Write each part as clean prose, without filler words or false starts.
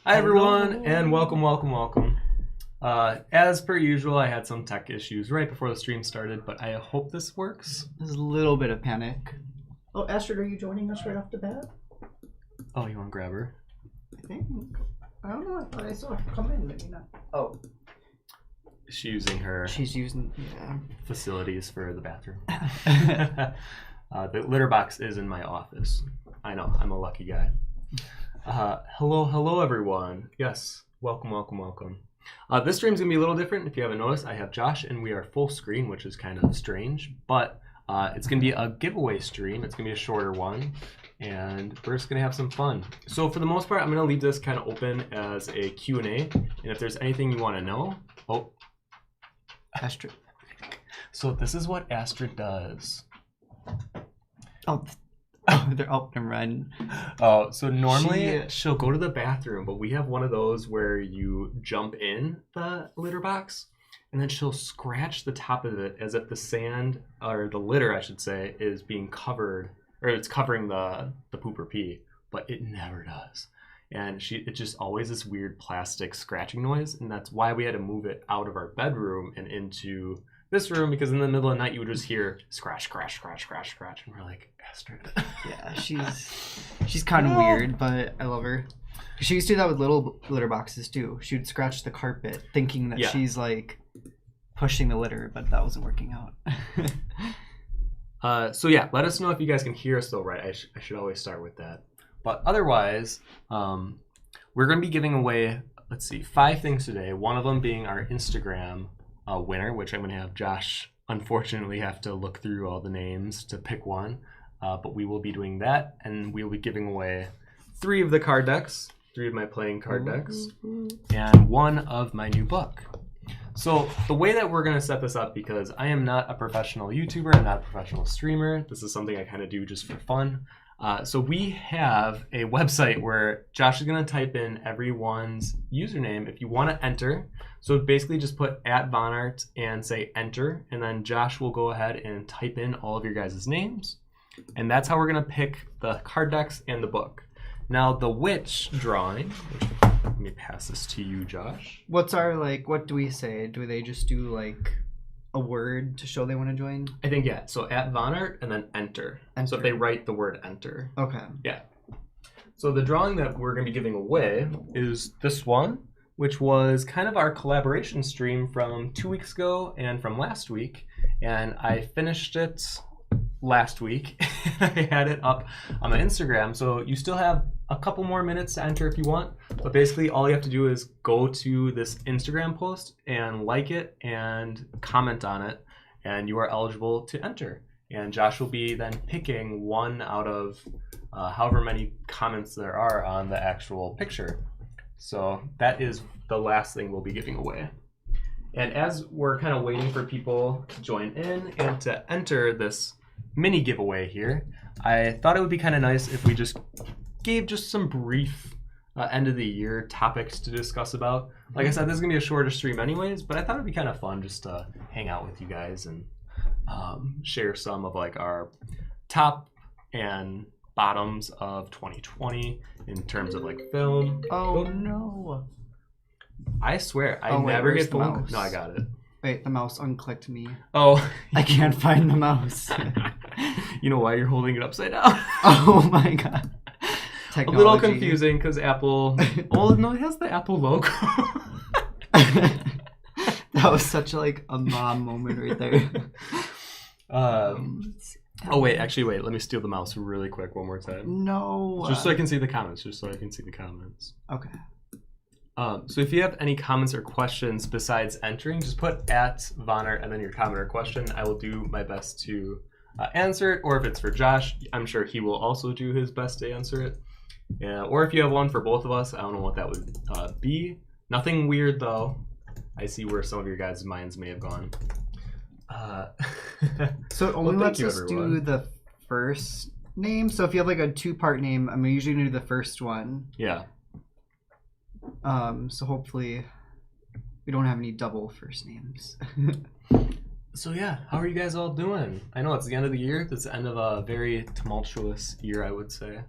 Hi everyone, and welcome. As per usual, I had some tech issues right before the stream started, but I hope this works. There's a little bit of panic. Oh, Astrid, are you joining us right off the bat? Oh, you want to grab her? I think. I don't know. I thought I saw her come in. Maybe not. Oh. Is she using her She's using, facilities for the bathroom? The litter box is in my office. I know, I'm a lucky guy. Hello everyone. Yes, welcome. This stream's gonna be a little different. If you haven't noticed, I have Josh and we are full screen, which is kind of strange, but it's gonna be a giveaway stream. It's gonna be a shorter one, and we're just gonna have some fun. So for the most part, I'm gonna leave this kind of open as a Q&A, and if there's anything you want to know, Astrid. So this is what Astrid does. They're up and run. Oh, so normally she'll go to the bathroom, but we have one of those where you jump in the litter box, and then she'll scratch the top of it as if the sand, or the litter, I should say, is being covered, or it's covering the poop or pee, but it never does. And it's just always this weird plastic scratching noise, and that's why we had to move it out of our bedroom and into this room, because in the middle of the night you would just hear scratch, and we're like, Astrid. Yeah, she's kind of weird, but I love her. She used to do that with little litter boxes too. She would scratch the carpet, thinking that she's like pushing the litter, but that wasn't working out. So yeah, let us know if you guys can hear us though, right? I should always start with that. But otherwise, we're going to be giving away, 5 things today. One of them being our Instagram winner, which I'm going to have Josh unfortunately have to look through all the names to pick one. But we will be doing that, and we'll be giving away 3 of the card decks, 3 of my playing card decks, and 1 of my new book. So the way that we're going to set this up, because I am not a professional YouTuber, I'm not a professional streamer, this is something I kind of do just for fun. So we have a website where Josh is going to type in everyone's username if you want to enter. So basically just put @vonnart and say enter, and then Josh will go ahead and type in all of your guys' names. And that's how we're going to pick the card decks and the book. Now the witch drawing, let me pass this to you, Josh. What's our, what do we say? Do they just do a word to show they want to join? I think, yeah. So @vonnart and then enter. So if they write the word enter. Okay. Yeah. So the drawing that we're going to be giving away is this one, which was kind of our collaboration stream from 2 weeks ago and from last week. And I finished it last week. I had it up on my Instagram. So you still have a couple more minutes to enter if you want. But basically all you have to do is go to this Instagram post and like it and comment on it, and you are eligible to enter. And Josh will be then picking 1 out of however many comments there are on the actual picture. So that is the last thing we'll be giving away. And as we're kind of waiting for people to join in and to enter this mini giveaway here, I thought it would be kind of nice if we just gave just some brief end of the year topics to discuss about. Like I said, this is gonna be a shorter stream anyways, but I thought it'd be kind of fun just to hang out with you guys and share some of our top and bottoms of 2020 in terms of film. Oh no! I swear I never get the mouse? No, I got it. Wait, the mouse unclicked me. Oh, I can't find the mouse. You know why you're holding it upside down? Oh my god. Technology. A little confusing because Apple. Oh no, it has the Apple logo. That was such a mom moment right there. Oh wait, let me steal the mouse really quick one more time. No. Just so I can see the comments. Okay. So if you have any comments or questions besides entering, just put @vonnart and then your comment or question. I will do my best to answer it. Or if it's for Josh, I'm sure he will also do his best to answer it. Or if you have one for both of us, I don't know what that would be. Nothing weird though. I see where some of your guys' minds may have gone. So it only lets us do the first name. So if you have a 2-part name, I'm usually gonna do the first one. Yeah. So hopefully we don't have any double first names. So yeah, how are you guys all doing? I know it's the end of the year. It's the end of a very tumultuous year, I would say.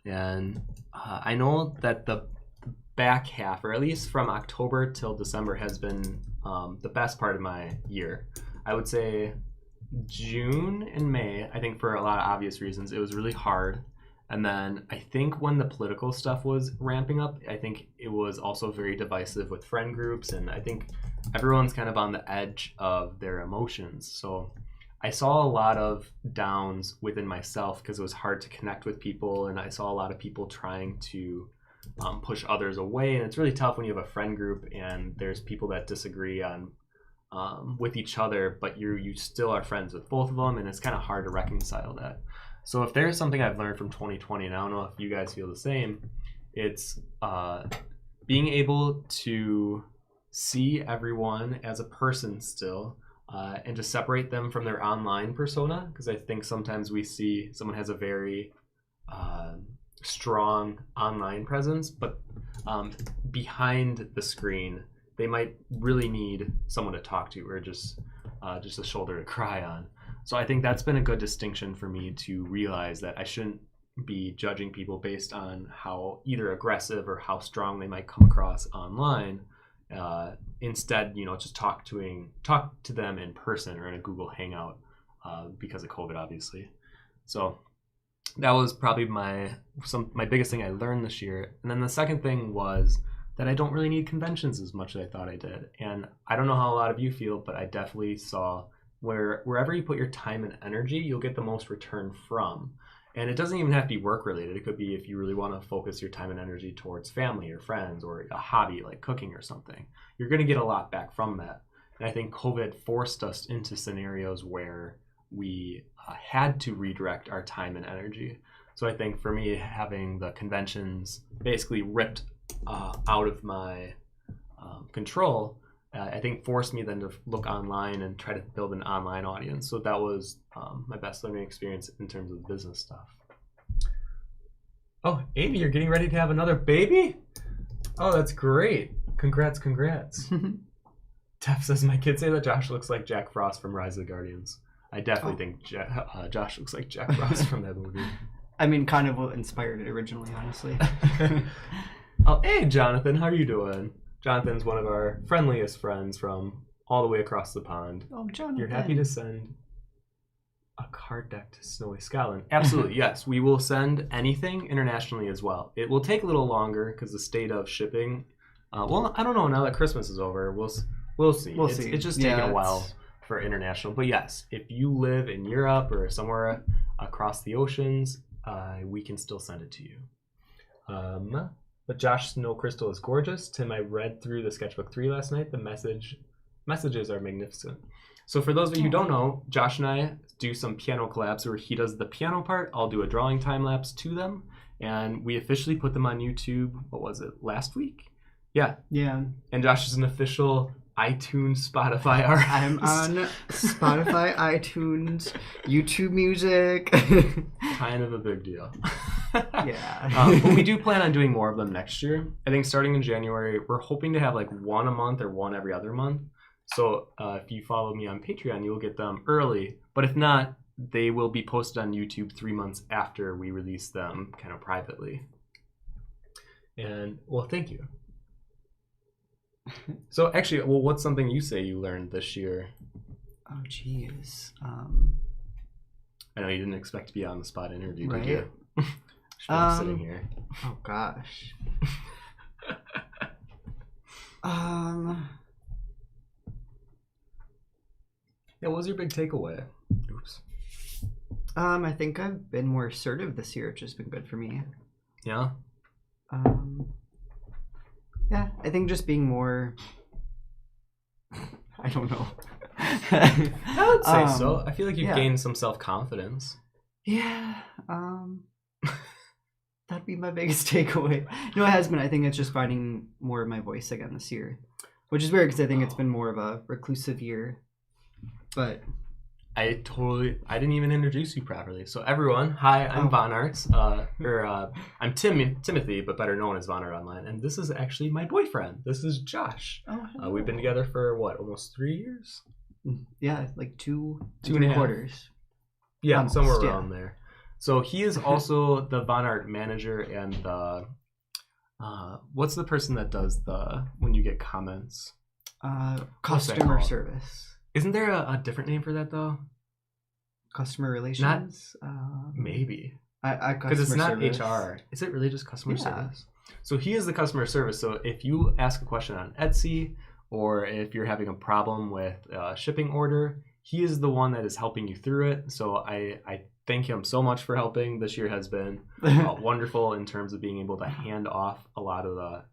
And I know that the back half, or at least from October till December, has been the best part of my year. I would say June and May, I think for a lot of obvious reasons, it was really hard. And then I think when the political stuff was ramping up, I think it was also very divisive with friend groups. And I think everyone's kind of on the edge of their emotions. So I saw a lot of downs within myself because it was hard to connect with people. And I saw a lot of people trying to push others away. And it's really tough when you have a friend group and there's people that disagree on with each other, but you still are friends with both of them. And it's kind of hard to reconcile that. So if there's something I've learned from 2020, and I don't know if you guys feel the same, it's being able to see everyone as a person still, and to separate them from their online persona, because I think sometimes we see someone has a very strong online presence, but behind the screen, they might really need someone to talk to, or just a shoulder to cry on. So I think that's been a good distinction for me to realize that I shouldn't be judging people based on how either aggressive or how strong they might come across online. Instead, just talk to them in person or in a Google Hangout, because of COVID, obviously. So that was probably my biggest thing I learned this year. And then the second thing was that I don't really need conventions as much as I thought I did. And I don't know how a lot of you feel, but I definitely saw wherever you put your time and energy, you'll get the most return from. And it doesn't even have to be work related. It could be if you really want to focus your time and energy towards family or friends or a hobby like cooking or something. You're going to get a lot back from that. And I think COVID forced us into scenarios where we had to redirect our time and energy. So I think for me, having the conventions basically ripped out of my control, I think forced me then to look online and try to build an online audience. So that was my best learning experience in terms of business stuff. Oh, Amy, you're getting ready to have another baby? Oh, that's great. Congrats. Tef says, my kids say that Josh looks like Jack Frost from Rise of the Guardians. I definitely think Josh looks like Jack Frost from that movie. I mean, kind of what inspired it originally, honestly. Oh, hey, Jonathan, how are you doing? Jonathan's one of our friendliest friends from all the way across the pond. Oh, Jonathan. You're happy to send a card deck to Snowy Scotland? Absolutely, yes. We will send anything internationally as well. It will take a little longer because the state of shipping. Well, I don't know. Now that Christmas is over, we'll see. We'll see. It's just taking a while for international. But yes, if you live in Europe or somewhere across the oceans, we can still send it to you. But Josh Snow Crystal is gorgeous. Tim, I read through the Sketchbook 3 last night. The messages are magnificent. So for those of you who don't know, Josh and I do some piano collabs where he does the piano part. I'll do a drawing time lapse to them. And we officially put them on YouTube, what was it, last week? Yeah. And Josh is an official iTunes, Spotify artist. I'm on Spotify, iTunes, YouTube Music. Kind of a big deal. Yeah. But we do plan on doing more of them next year. I think starting in January, we're hoping to have like one a month or one every other month. So if you follow me on Patreon, you'll get them early. But if not, they will be posted on YouTube 3 months after we release them kind of privately. And, well, thank you. So actually, well, what's something you say you learned this year? Oh, geez. I know you didn't expect to be on the spot interview, right? Did you? I'm sitting here. Oh gosh. Yeah, what was your big takeaway? Oops. I think I've been more assertive this year, which has been good for me. Yeah. Yeah, I think just being more. I don't know. I would say so. I feel like you've gained some self-confidence. Yeah. That'd be my biggest takeaway. No, it has been. I think it's just finding more of my voice again this year, which is weird because I think it's been more of a reclusive year. But I didn't even introduce you properly. So everyone, hi, I'm vonnart. I'm Timothy, but better known as vonnart online. And this is actually my boyfriend. This is Josh. Oh, hello. We've been together for what, almost 3 years? Yeah, like two and and a a half. quarters. Yeah, almost, somewhere around there. So he is also the vonnart manager and the What's the person that does when you get comments? Customer service. Isn't there a different name for that though? Customer relations? Maybe. Because it's not service. HR. Is it really just customer service? So he is the customer service. So if you ask a question on Etsy, or if you're having a problem with a shipping order, he is the one that is helping you through it. So I thank him so much for helping. This year has been wonderful in terms of being able to hand off a lot of the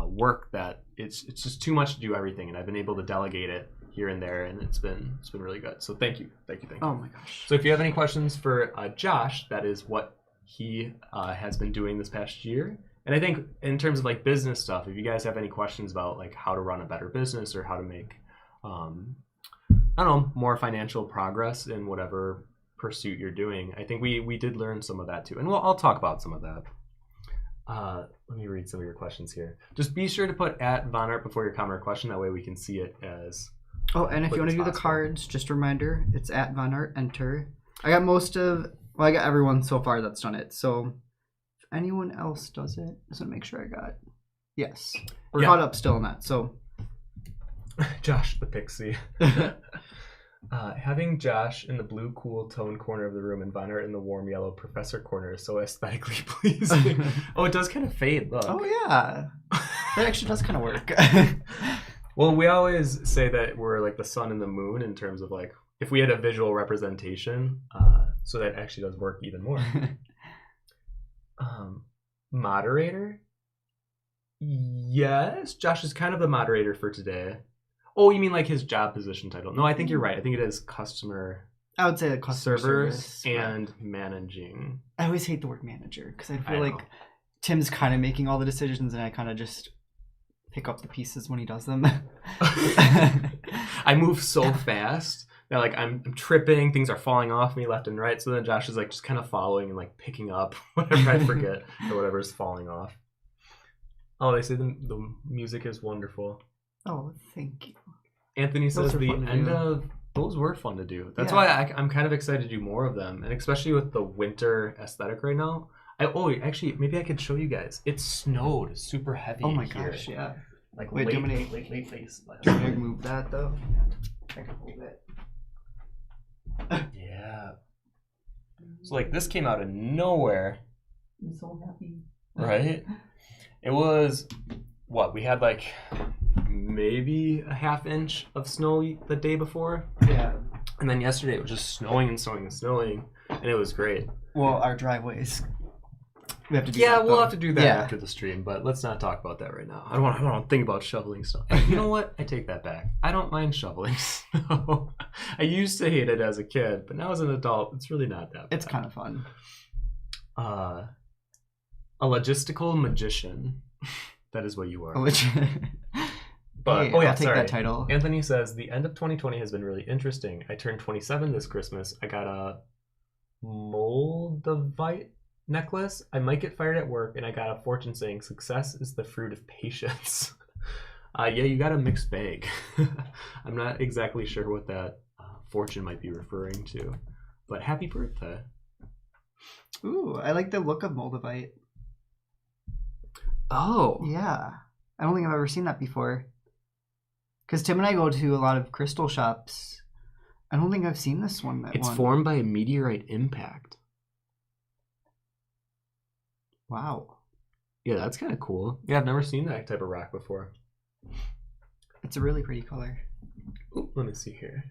work that it's just too much to do everything, and I've been able to delegate it here and there, and it's been really good. So thank you. Oh my gosh. So if you have any questions for Josh, that is what he has been doing this past year. And I think in terms of like business stuff, if you guys have any questions about like how to run a better business or how to make I don't know, more financial progress in whatever pursuit you're doing, I think we did learn some of that too, and I'll talk about some of that. Let me read some of your questions here. Just be sure to put @vonnart before your comment or question. That way we can see it as. Oh, and if you want to do the cards, just a reminder, it's @vonnart, enter. I got I got everyone so far that's done it. So if anyone else does it, just want to make sure I got. Yes, we're caught up still in that. So. Josh the Pixie. Having Josh in the blue cool tone corner of the room and Vonnart in the warm yellow professor corner is so aesthetically pleasing. Oh, it does kind of fade, look. Oh yeah, that actually does kind of work. Well, we always say that we're like the sun and the moon in terms of like if we had a visual representation, so that actually does work even more. Moderator? Yes, Josh is kind of the moderator for today. Oh, you mean like his job position title? No, I think you're right. I think it is customer. I would say the customer service and managing. I always hate the word manager because I feel like Tim's kind of making all the decisions, and I kind of just pick up the pieces when he does them. I move so fast that like I'm tripping. Things are falling off me left and right. So then Josh is like just kind of following and like picking up whatever I forget or whatever is falling off. Oh, they say the music is wonderful. Oh, thank you. Anthony says the end of those were fun to do. That's why I'm kind of excited to do more of them, and especially with the winter aesthetic right now. Actually, maybe I could show you guys. It snowed super heavy. Oh my gosh, yeah. Like wait, late. Can I move that though? I can hold it. Yeah. So like this came out of nowhere. I'm so happy. Right? It was what we had like maybe a half inch of snow the day before. Yeah. And then yesterday it was just snowing and snowing and snowing, and it was great. Well, our driveways. We have to do that. Yeah, we'll have to do that after the stream, but let's not talk about that right now. I don't want to think about shoveling snow. You know what? I take that back. I don't mind shoveling snow. I used to hate it as a kid, but now as an adult, it's really not that bad. It's kind of fun. A logistical magician. That is what you are. But hey, I'll take that title. Anthony says the end of 2020 has been really interesting. I turned 27 this Christmas. I got a Moldavite necklace. I might get fired at work, and I got a fortune saying success is the fruit of patience. Yeah, you got a mixed bag. I'm not exactly sure what that fortune might be referring to, but happy birthday. Ooh, I like the look of Moldavite. Oh. Yeah. I don't think I've ever seen that before. Because Tim and I go to a lot of crystal shops. I don't think I've seen this one. It's formed by a meteorite impact. Wow. Yeah, that's kind of cool. Yeah, I've never seen that type of rock before. It's a really pretty color. Ooh, let me see here.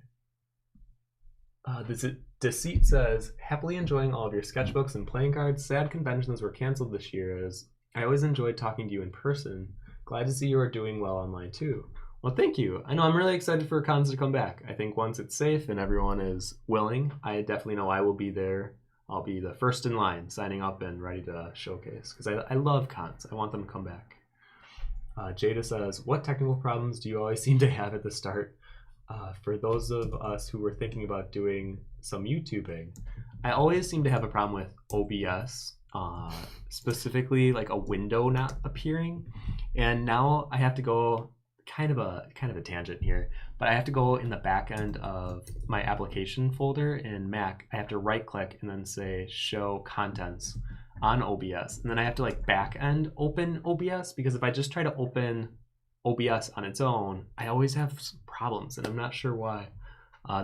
Deceit says, happily enjoying all of your sketchbooks and playing cards. Sad conventions were canceled this year as I always enjoyed talking to you in person. Glad to see you are doing well online too. Well, thank you. I know I'm really excited for cons to come back. I think once it's safe and everyone is willing, I definitely know I will be there. I'll be the first in line signing up and ready to showcase because I love cons. I want them to come back. Jada says, what technical problems do you always seem to have at the start? For those of us who were thinking about doing some YouTubing, I always seem to have a problem with OBS, specifically like a window not appearing. And now I have to go kind of a tangent here, but I have to go in the back end of my application folder in Mac. I have to right click and then say show contents on OBS, and then I have to like back end open OBS, because if I just try to open OBS on its own, I always have problems, and I'm not sure why.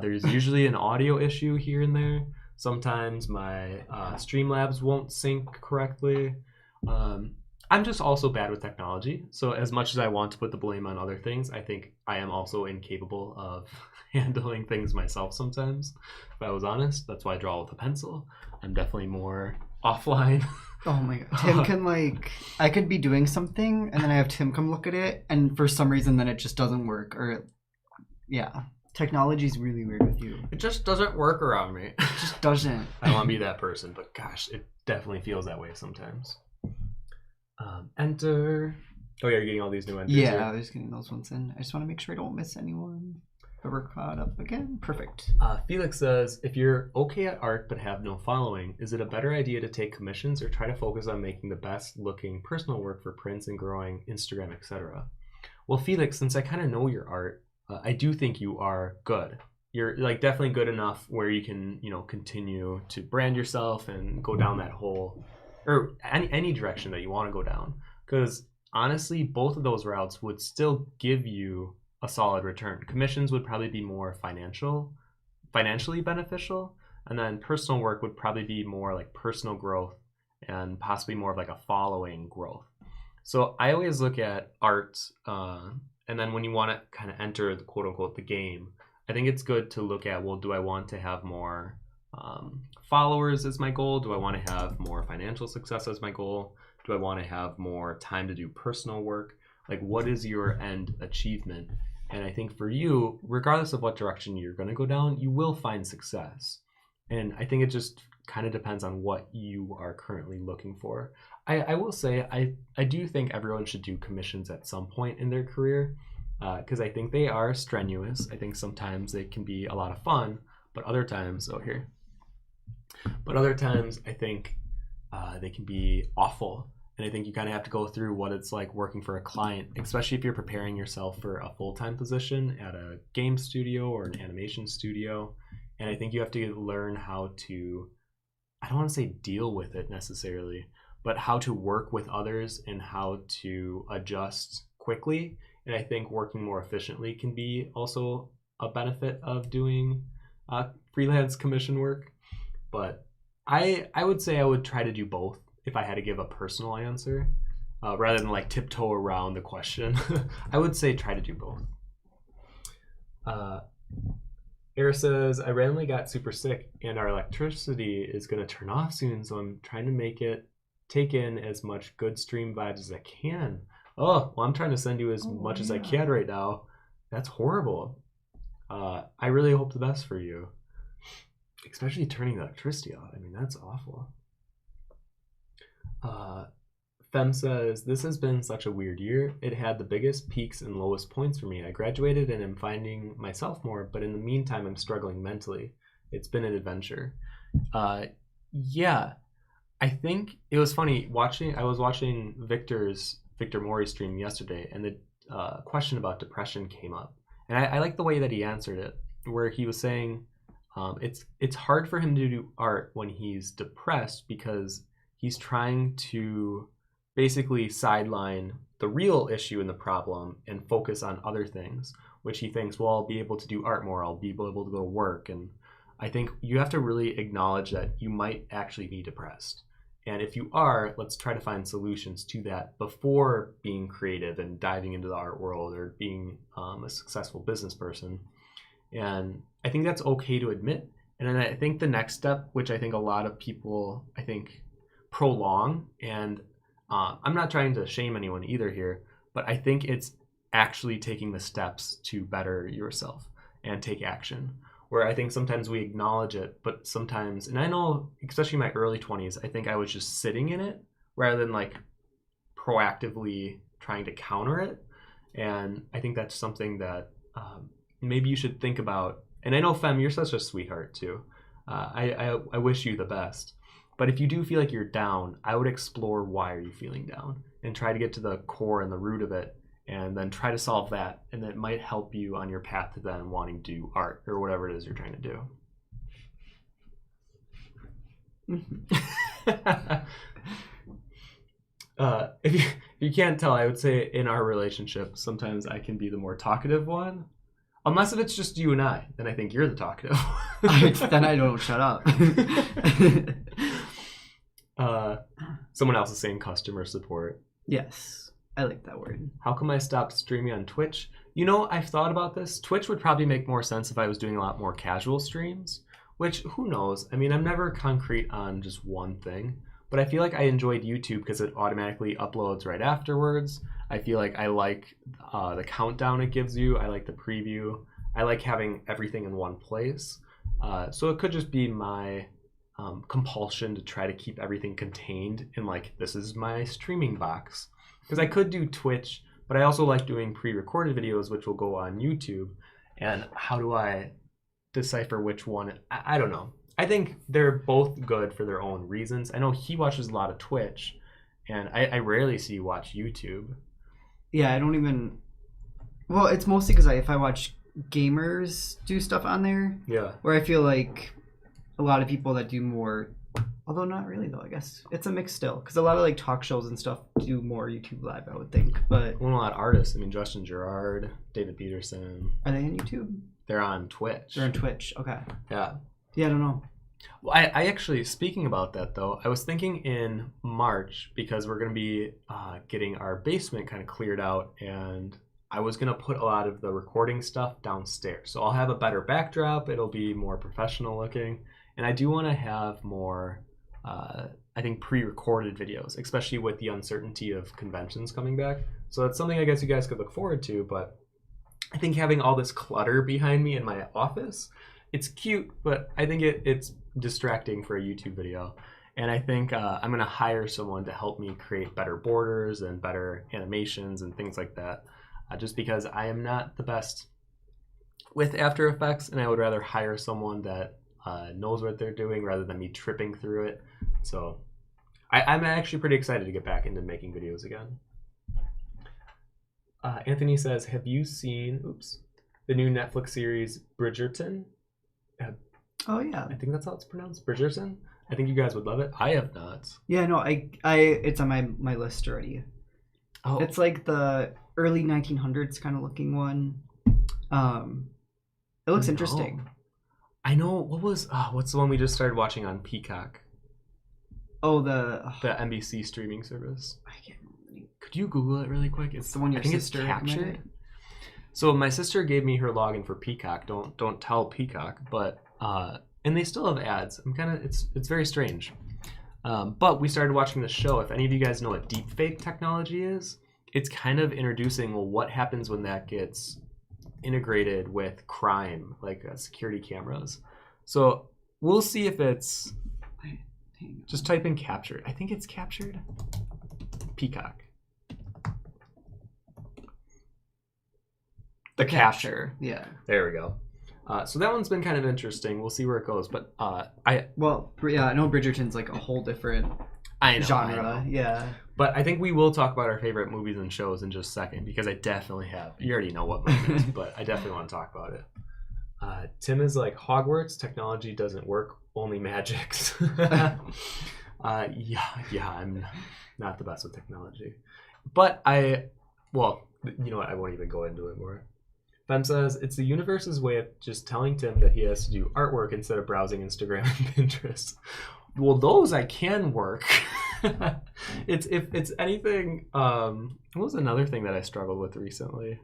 There's usually an audio issue here and there. Sometimes my Streamlabs won't sync correctly. I'm just also bad with technology. So as much as I want to put the blame on other things, I think I am also incapable of handling things myself sometimes. If I was honest, that's why I draw with a pencil. I'm definitely more offline. Oh my god. Tim can like, I could be doing something and then I have Tim come look at it, and for some reason then it just doesn't work. Or yeah. Technology's really weird with you. It just doesn't work around me. It just doesn't. I don't want to be that person, but gosh, it definitely feels that way sometimes. Enter. Oh yeah, you're getting all these new entries. Yeah, here. I was getting those ones in. I just want to make sure I don't miss anyone. But we're caught up again. Perfect. Felix says, if you're okay at art but have no following, is it a better idea to take commissions or try to focus on making the best looking personal work for prints and growing Instagram, etc.? Well, Felix, since I kind of know your art, I do think you are good. You're like definitely good enough where you can, continue to brand yourself and go down that whole, or any direction that you want to go down. Because honestly, both of those routes would still give you a solid return. Commissions would probably be more financially beneficial, and then personal work would probably be more like personal growth and possibly more of like a following growth. So I always look at art, and then when you want to kind of enter the quote unquote the game, I think it's good to look at, well, do I want to have more followers as my goal? Do I want to have more financial success as my goal? Do I want to have more time to do personal work? Like, what is your end achievement? And I think for you, regardless of what direction you're going to go down, you will find success. And I think it just kind of depends on what you are currently looking for. I will say, I do think everyone should do commissions at some point in their career, because I think they are strenuous. I think sometimes they can be a lot of fun, but other times, I think they can be awful. And I think you kind of have to go through what it's like working for a client, especially if you're preparing yourself for a full-time position at a game studio or an animation studio. And I think you have to learn how to, I don't want to say deal with it necessarily, but how to work with others and how to adjust quickly. And I think working more efficiently can be also a benefit of doing freelance commission work. But I would say I would try to do both if I had to give a personal answer, rather than like tiptoe around the question. I would say try to do both. Era says, I randomly got super sick and our electricity is going to turn off soon, so I'm trying to make it take in as much good stream vibes as I can. Oh, well, I'm trying to send you as much as I can right now. That's horrible. I really hope the best for you. Especially turning the electricity off. I mean, that's awful. Fem says, this has been such a weird year. It had the biggest peaks and lowest points for me. I graduated and am finding myself more, but in the meantime, I'm struggling mentally. It's been an adventure. Yeah, I think it was funny I was watching Victor Mori's stream yesterday, and the question about depression came up. And I like the way that he answered it, where he was saying it's hard for him to do art when he's depressed because he's trying to basically sideline the real issue and the problem and focus on other things, which he thinks, well, I'll be able to do art more, I'll be able to go to work. And I think you have to really acknowledge that you might actually be depressed. And if you are, let's try to find solutions to that before being creative and diving into the art world or being a successful business person. And I think that's okay to admit. And then I think the next step, which I think a lot of people, prolong, and I'm not trying to shame anyone either here, but I think it's actually taking the steps to better yourself and take action. Where I think sometimes we acknowledge it, but sometimes, and I know, especially in my early 20s, I think I was just sitting in it rather than like proactively trying to counter it. And I think that's something that maybe you should think about. And I know, Fem, you're such a sweetheart too. I wish you the best. But if you do feel like you're down, I would explore why are you feeling down and try to get to the core and the root of it, and then try to solve that. And that might help you on your path to then wanting to do art or whatever it is you're trying to do. If you can't tell, I would say in our relationship, sometimes I can be the more talkative one. Unless if it's just you and I, then I think you're the talkative. Then I don't shut up. Someone else is saying customer support. Yes, I like that word. How come I stopped streaming on Twitch? You know, I've thought about this. Twitch would probably make more sense if I was doing a lot more casual streams, which, who knows? I mean, I'm never concrete on just one thing, but I feel like I enjoyed YouTube because it automatically uploads right afterwards. I feel like I like the countdown it gives you. I like the preview. I like having everything in one place. So it could just be my compulsion to try to keep everything contained in like, this is my streaming box. Because I could do Twitch, but I also like doing pre-recorded videos, which will go on YouTube. And how do I decipher which one? I don't know. I think they're both good for their own reasons. I know he watches a lot of Twitch, and I rarely see you watch YouTube. Yeah, I don't even... Well, it's mostly because if I watch gamers do stuff on there, yeah, where I feel like a lot of people that do more... Although not really, though, I guess. It's a mix still. Because a lot of like talk shows and stuff do more YouTube Live, I would think. But well, a lot of artists. I mean, Justin Gerard, David Peterson. Are they on YouTube? They're on Twitch. They're on Twitch, okay. Yeah. Yeah, I don't know. Well, I actually, speaking about that, though, I was thinking in March, because we're going to be getting our basement kind of cleared out, and I was going to put a lot of the recording stuff downstairs. So I'll have a better backdrop. It'll be more professional looking. And I do want to have more... I think pre-recorded videos, especially with the uncertainty of conventions coming back. So that's something I guess you guys could look forward to, but I think having all this clutter behind me in my office, it's cute, but I think it's distracting for a YouTube video. And I think I'm going to hire someone to help me create better borders and better animations and things like that, just because I am not the best with After Effects, and I would rather hire someone that knows what they're doing rather than me tripping through it. So I'm actually pretty excited to get back into making videos again. Anthony says, have you seen the new Netflix series Bridgerton? Oh yeah, I think that's how it's pronounced, Bridgerton. I think you guys would love it. I have not. Yeah, no, I it's on my list already. Oh, it's like the early 1900s kind of looking one. It looks interesting. I know, what's the one we just started watching on Peacock? Oh, the NBC streaming service. I can't remember. Could you Google it really quick? It's the one your sister captured. So my sister gave me her login for Peacock. Don't tell Peacock, but and they still have ads. It's very strange. But we started watching the show. If any of you guys know what deepfake technology is, it's kind of introducing what happens when that gets integrated with crime, like security cameras. So we'll see if it's... Just type in captured. I think it's captured. Peacock. The capture. Yeah. There we go. So that one's been kind of interesting. We'll see where it goes. But I know Bridgerton's like a whole different genre. Yeah. But I think we will talk about our favorite movies and shows in just a second, because I definitely have. You already know what movie it is, but I definitely want to talk about it. Tim is like, Hogwarts technology doesn't work, only magics. Yeah, I'm not the best with technology. But you know what? I won't even go into it more. Fem says, it's the universe's way of just telling Tim that he has to do artwork instead of browsing Instagram and Pinterest. Well, those I can work. If it's anything, what was another thing that I struggled with recently?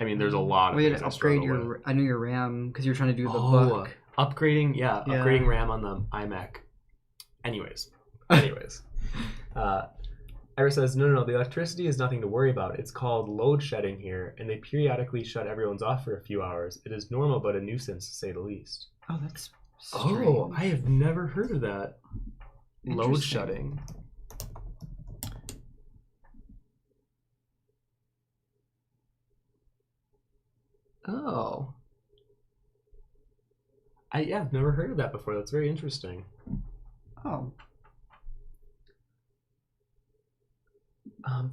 I mean, there's a lot of things. Upgrade I know your RAM because you're trying to do the book. Upgrading RAM on the iMac. Anyways. Ira says, no, the electricity is nothing to worry about. It's called load shedding here, and they periodically shut everyone's off for a few hours. It is normal, but a nuisance to say the least. Oh, that's strange. Oh, I have never heard of that. Load shedding. Oh. I've never heard of that before. That's very interesting. Oh.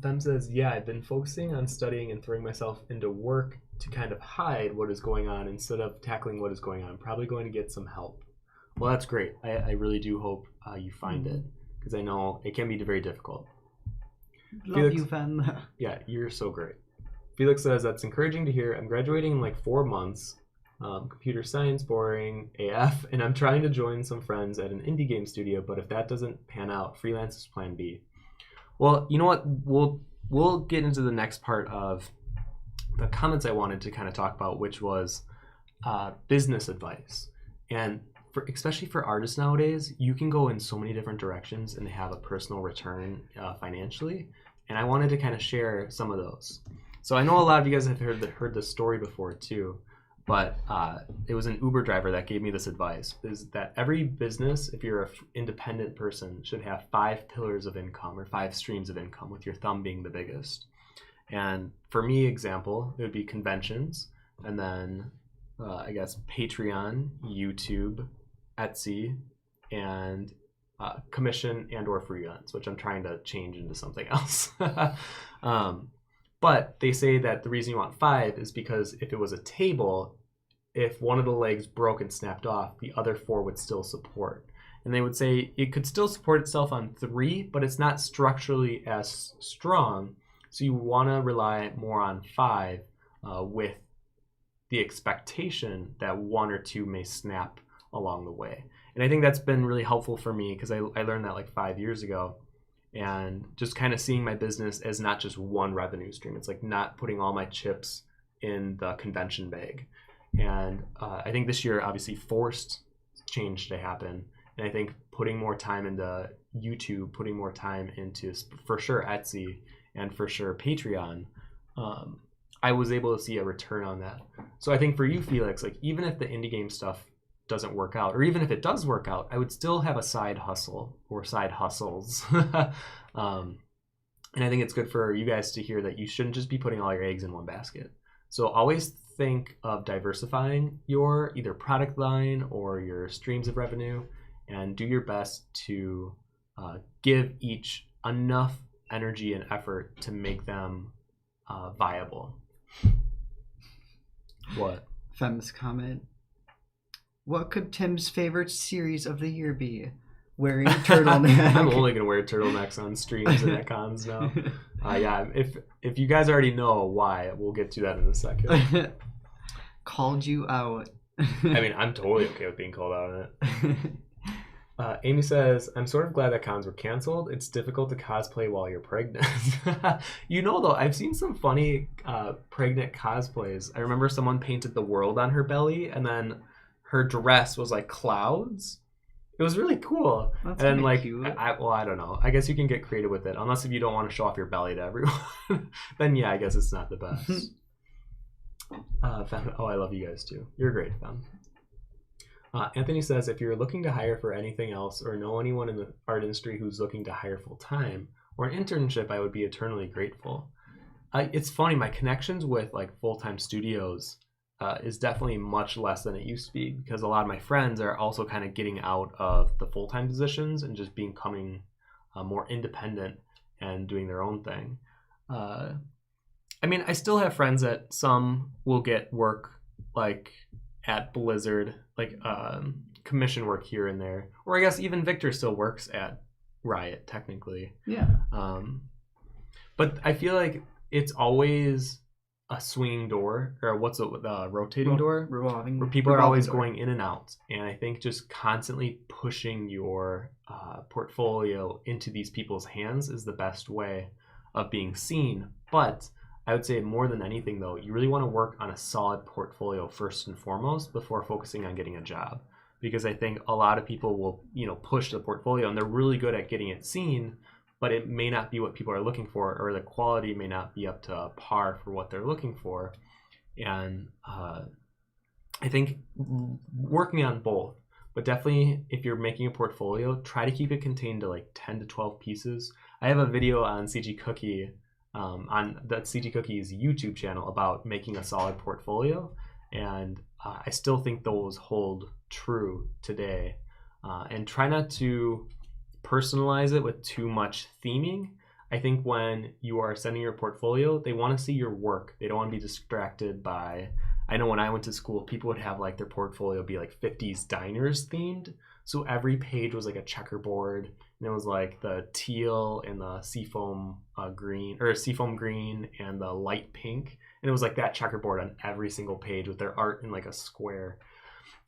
Fem says, yeah, I've been focusing on studying and throwing myself into work to kind of hide what is going on instead of tackling what is going on. I'm probably going to get some help. Well, that's great. I really do hope you find it, because I know it can be very difficult. Love Felix, you, fam. Yeah, you're so great. Felix says, that's encouraging to hear. I'm graduating in like 4 months. Computer science, boring AF, and I'm trying to join some friends at an indie game studio, but if that doesn't pan out, freelance is plan B. Well, you know what? We'll get into the next part of the comments I wanted to kind of talk about, which was business advice. And especially for artists nowadays, you can go in so many different directions and have a personal return financially. And I wanted to kind of share some of those. So I know a lot of you guys have heard this story before too, but it was an Uber driver that gave me this advice, is that every business, if you're an independent person, should have 5 pillars of income or 5 streams of income, with your thumb being the biggest. And for me, example, it would be conventions, and then I guess Patreon, YouTube, Etsy, and commission and or freelance, which I'm trying to change into something else. But they say that the reason you want 5 is because if it was a table, if one of the legs broke and snapped off, the other 4 would still support. And they would say it could still support itself on 3, but it's not structurally as strong. So you want to rely more on 5 with the expectation that 1 or 2 may snap along the way. And I think that's been really helpful for me, because I learned that like 5 years ago. And just kind of seeing my business as not just one revenue stream. It's like not putting all my chips in the convention bag. And I think this year obviously forced change to happen. And I think putting more time into YouTube, putting more time into, for sure, Etsy, and for sure Patreon, I was able to see a return on that. So I think for you, Felix, like even if the indie game stuff doesn't work out, or even if it does work out, I would still have a side hustle or side hustles. And I think it's good for you guys to hear that you shouldn't just be putting all your eggs in one basket. So always think of diversifying your either product line or your streams of revenue, and do your best to give each enough energy and effort to make them viable. What? Fem's comment. What could Tim's favorite series of the year be? Wearing turtleneck. I'm only gonna wear turtlenecks on streams and at cons now. Yeah, if you guys already know why, we'll get to that in a second. Called you out. I mean, I'm totally okay with being called out on it. Amy says, I'm sort of glad that cons were canceled. It's difficult to cosplay while you're pregnant. You know, though, I've seen some funny pregnant cosplays. I remember someone painted the world on her belly, and then her dress was like clouds. It was really cool. That's and like, cute. I don't know. I guess you can get creative with it, unless if you don't want to show off your belly to everyone. Then yeah, I guess it's not the best. Fem, I love you guys too. You're great, Fem. Anthony says, if you're looking to hire for anything else, or know anyone in the art industry who's looking to hire full time or an internship, I would be eternally grateful. It's funny, my connections with like full time studios is definitely much less than it used to be, because a lot of my friends are also kind of getting out of the full-time positions and just becoming more independent and doing their own thing. I mean, I still have friends that some will get work like at Blizzard, like commission work here and there, or I guess even Victor still works at Riot technically. Yeah. But I feel like it's always a swinging door, or what's a rotating door, revolving, where people are always going in and out. And I think just constantly pushing your portfolio into these people's hands is the best way of being seen. But I would say more than anything, though, you really want to work on a solid portfolio first and foremost before focusing on getting a job, because I think a lot of people will, push the portfolio and they're really good at getting it seen, but it may not be what people are looking for, or the quality may not be up to par for what they're looking for. And I think working on both, but definitely if you're making a portfolio, try to keep it contained to like 10 to 12 pieces. I have a video on CG Cookie, on that CG Cookie's YouTube channel, about making a solid portfolio. And I still think those hold true today. And try not to personalize it with too much theming. I think when you are sending your portfolio, they want to see your work. They don't want to be distracted by, I know when I went to school, people would have like their portfolio be like 50s diners themed. So every page was like a checkerboard, and it was like the teal and the seafoam green, or seafoam green and the light pink. And it was like that checkerboard on every single page with their art in like a square.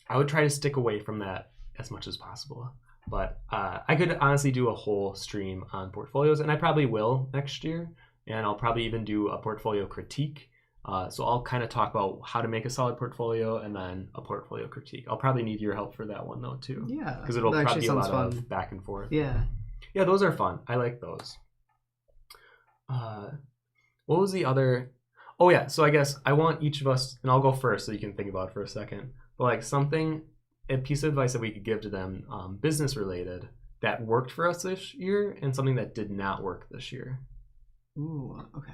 I would try to stick away from that as much as possible. But I could honestly do a whole stream on portfolios, and I probably will next year. And I'll probably even do a portfolio critique. So I'll kind of talk about how to make a solid portfolio and then a portfolio critique. I'll probably need your help for that one though too. Yeah. Because it'll probably be a lot of back and forth. Yeah. Yeah, those are fun. I like those. What was the other? Oh yeah, so I guess I want each of us, and I'll go first so you can think about it for a second. But like a piece of advice that we could give to them, business related, that worked for us this year, and something that did not work this year. Ooh, okay.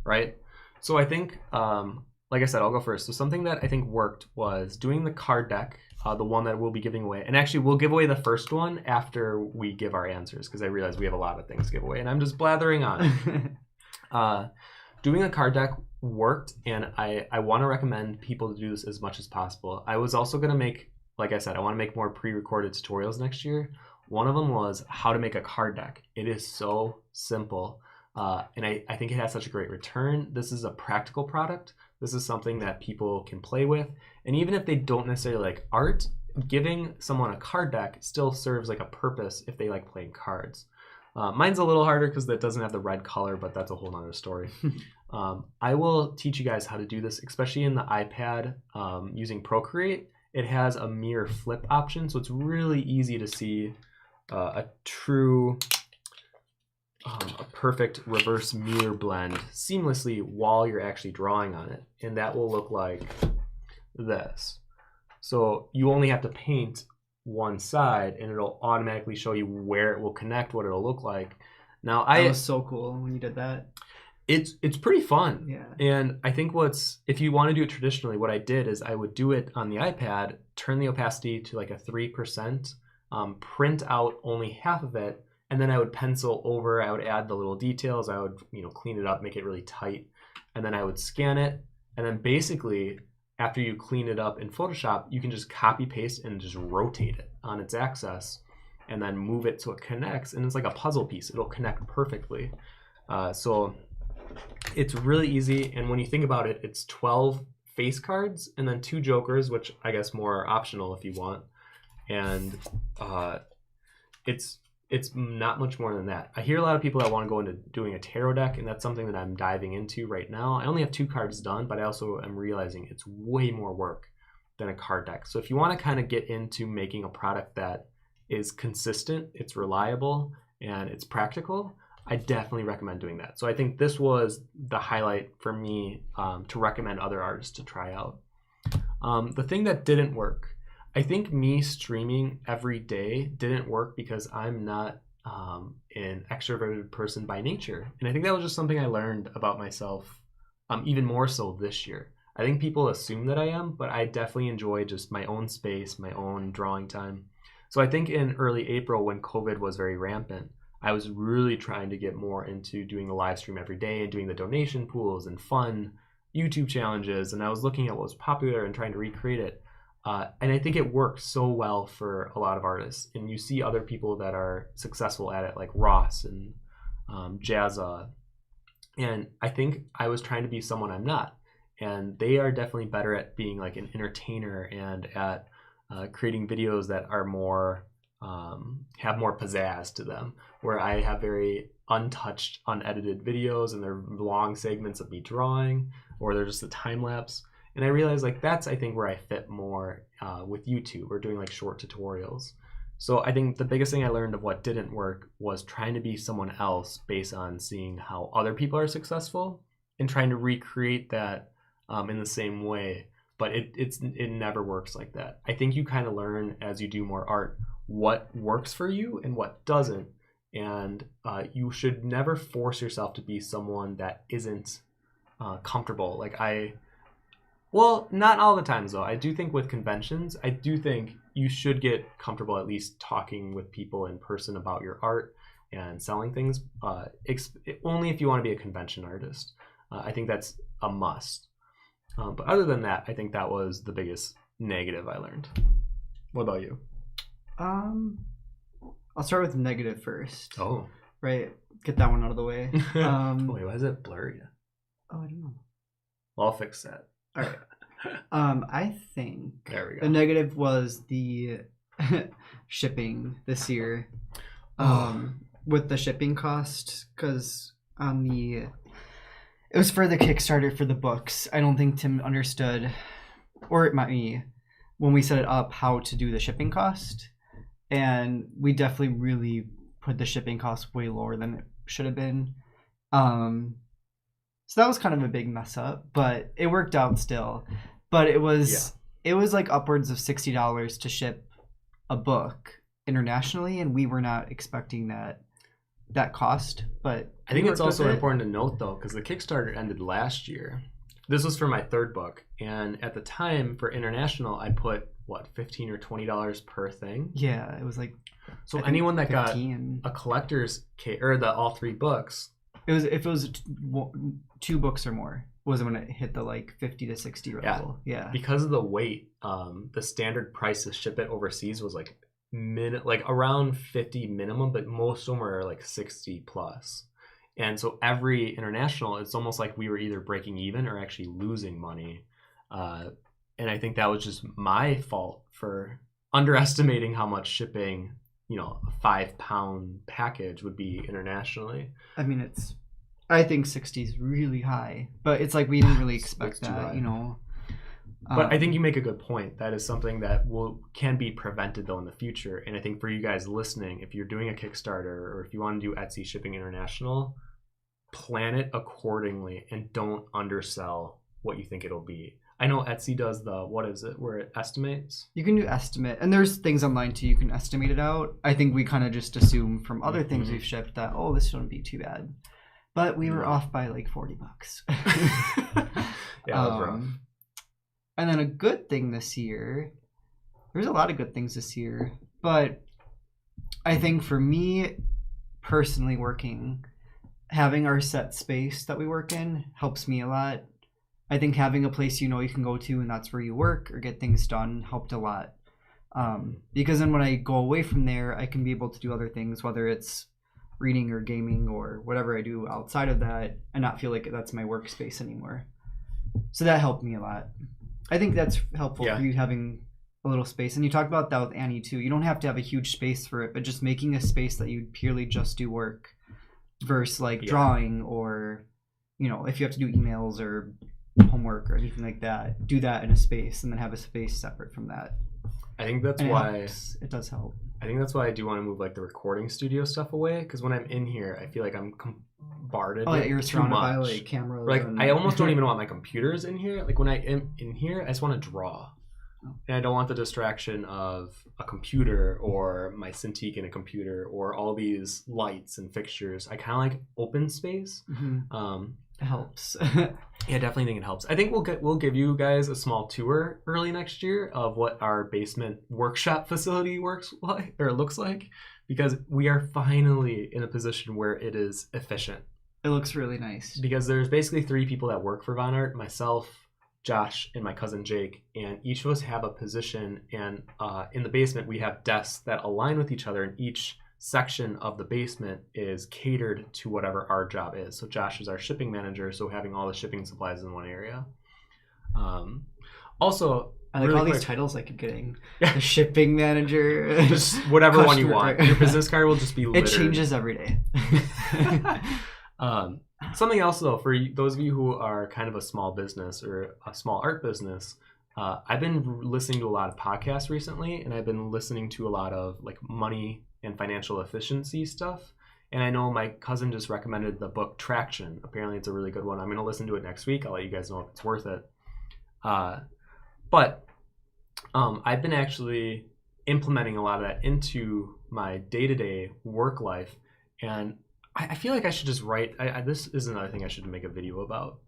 Right? So I think, like I said, I'll go first. So something that I think worked was doing the card deck, the one that we'll be giving away. And actually, we'll give away the first one after we give our answers, because I realize we have a lot of things to give away, and I'm just blathering on. Doing a card deck worked, and I want to recommend people to do this as much as possible. I was also going to make, like I said, I want to make more pre-recorded tutorials next year. One of them was how to make a card deck. It is so simple. And I think it has such a great return. This is a practical product. This is something that people can play with. And even if they don't necessarily like art, giving someone a card deck still serves like a purpose if they like playing cards. Mine's a little harder because it doesn't have the red color, but that's a whole nother story. I will teach you guys how to do this, especially in the iPad using Procreate. It has a mirror flip option, so it's really easy to see a perfect reverse mirror blend seamlessly while you're actually drawing on it. And that will look like this. So you only have to paint one side and it'll automatically show you where it will connect, what it'll look like. Now that was so cool when you did that. It's pretty fun. Yeah. And I think if you want to do it traditionally, what I did is I would do it on the iPad, turn the opacity to like a 3%, print out only half of it, and then I would pencil over, I would add the little details, I would, clean it up, make it really tight, and then I would scan it, and then basically after you clean it up in Photoshop, you can just copy paste and just rotate it on its axis and then move it so it connects, and it's like a puzzle piece. It'll connect perfectly. So it's really easy, and when you think about it, it's 12 face cards and then 2 jokers, which I guess more optional if you want, and it's not much more than that. I hear a lot of people that want to go into doing a tarot deck, and that's something that I'm diving into right now. I only have 2 cards done, but I also am realizing it's way more work than a card deck. So if you want to kind of get into making a product that is consistent, it's reliable, and it's practical, I definitely recommend doing that. So I think this was the highlight for me to recommend other artists to try out. The thing that didn't work, I think me streaming every day didn't work because I'm not an extroverted person by nature. And I think that was just something I learned about myself even more so this year. I think people assume that I am, but I definitely enjoy just my own space, my own drawing time. So I think in early April when COVID was very rampant, I was really trying to get more into doing the live stream every day and doing the donation pools and fun YouTube challenges. And I was looking at what was popular and trying to recreate it. And I think it works so well for a lot of artists. And you see other people that are successful at it, like Ross and Jazza. And I think I was trying to be someone I'm not. And they are definitely better at being like an entertainer and at creating videos that are more, have more pizzazz to them, where I have very untouched, unedited videos and they're long segments of me drawing, or they're just a time lapse. And I realized like that's, I think, where I fit more with YouTube or doing like short tutorials. So I think the biggest thing I learned of what didn't work was trying to be someone else based on seeing how other people are successful and trying to recreate that in the same way. But it never works like that. I think you kind of learn as you do more art what works for you and what doesn't. And you should never force yourself to be someone that isn't comfortable. Well, not all the times though. I do think with conventions, I do think you should get comfortable at least talking with people in person about your art and selling things, only if you want to be a convention artist. I think that's a must. But other than that, I think that was the biggest negative I learned. What about you? I'll start with negative first. Oh. Right. Get that one out of the way. Wait, why is it blurry? Oh, I don't know. Well, I'll fix that. All right. I think there we go. the negative was the shipping this year. With the shipping cost, because it was for the Kickstarter for the books. I don't think Tim understood, or it might be, when we set it up, how to do the shipping cost. And we definitely really put the shipping cost way lower than it should have been. So that was kind of a big mess up, but it worked out still. But it was like upwards of $60 to ship a book internationally, and we were not expecting that cost. But I think it's also important to note, though, because the Kickstarter ended last year. This was for my third book, and at the time for international, I put $15 or $20 per thing. Yeah, it was like. So anyone that got a collector's kit or all 3 books, if it was 2 books or more, was when it hit the like 50 to 60 level. Yeah. Because of the weight, the standard price to ship it overseas was like around 50 minimum, but most of them are like 60 plus. And so every international, it's almost like we were either breaking even or actually losing money. And I think that was just my fault for underestimating how much shipping, a 5-pound package would be internationally. I mean, I think 60 is really high, but it's like we didn't really expect that, But I think you make a good point. That is something that can be prevented, though, in the future. And I think for you guys listening, if you're doing a Kickstarter or if you want to do Etsy Shipping International, plan it accordingly and don't undersell what you think it'll be. I know Etsy does where it estimates? You can do estimate, and there's things online too, you can estimate it out. I think we kind of just assume from other things we've shipped that, this shouldn't be too bad. But we were off by like $40. Yeah, that was rough. And then a good thing this year, there's a lot of good things this year, but I think for me personally having our set space that we work in helps me a lot. I think having a place you can go to and that's where you work or get things done helped a lot. Because then when I go away from there, I can be able to do other things, whether it's reading or gaming or whatever I do outside of that, and not feel like that's my workspace anymore. So that helped me a lot. I think that's helpful for you having a little space. And you talked about that with Annie too. You don't have to have a huge space for it, but just making a space that you purely just do work versus like drawing or, if you have to do emails or homework or anything like that, do that in a space and then have a space separate from that. I think that's why it does help. I think that's why I do want to move like the recording studio stuff away, because when I'm in here, I feel like I'm bombarded. Oh yeah, you're surrounded by like cameras. Like I almost don't even want my computers in here. Like when I am in here, I just want to draw, and I don't want the distraction of a computer or my Cintiq in a computer or all these lights and fixtures. I kind of like open space. Mm-hmm. It helps. Yeah, definitely think it helps. I think we'll give you guys a small tour early next year of what our basement workshop facility looks like, because we are finally in a position where it is efficient. It looks really nice. Because there's basically 3 people that work for vonnart: myself, Josh, and my cousin Jake, and each of us have a position. And in the basement, we have desks that align with each other, and each section of the basement is catered to whatever our job is. So Josh is our shipping manager, so having all the shipping supplies in one area. Also, I like these titles I keep getting. The shipping manager, just whatever one you want. Your business card will just be littered. It changes every day. Something else though, for those of you who are kind of a small business or a small art business, I've been listening to a lot of podcasts recently, and I've been listening to a lot of like money and financial efficiency stuff. And I know my cousin just recommended the book Traction. Apparently it's a really good one. I'm going to listen to it next week. I'll let you guys know if it's worth it. But I've been actually implementing a lot of that into my day-to-day work life. And I feel like I should just write. This is another thing I should make a video about,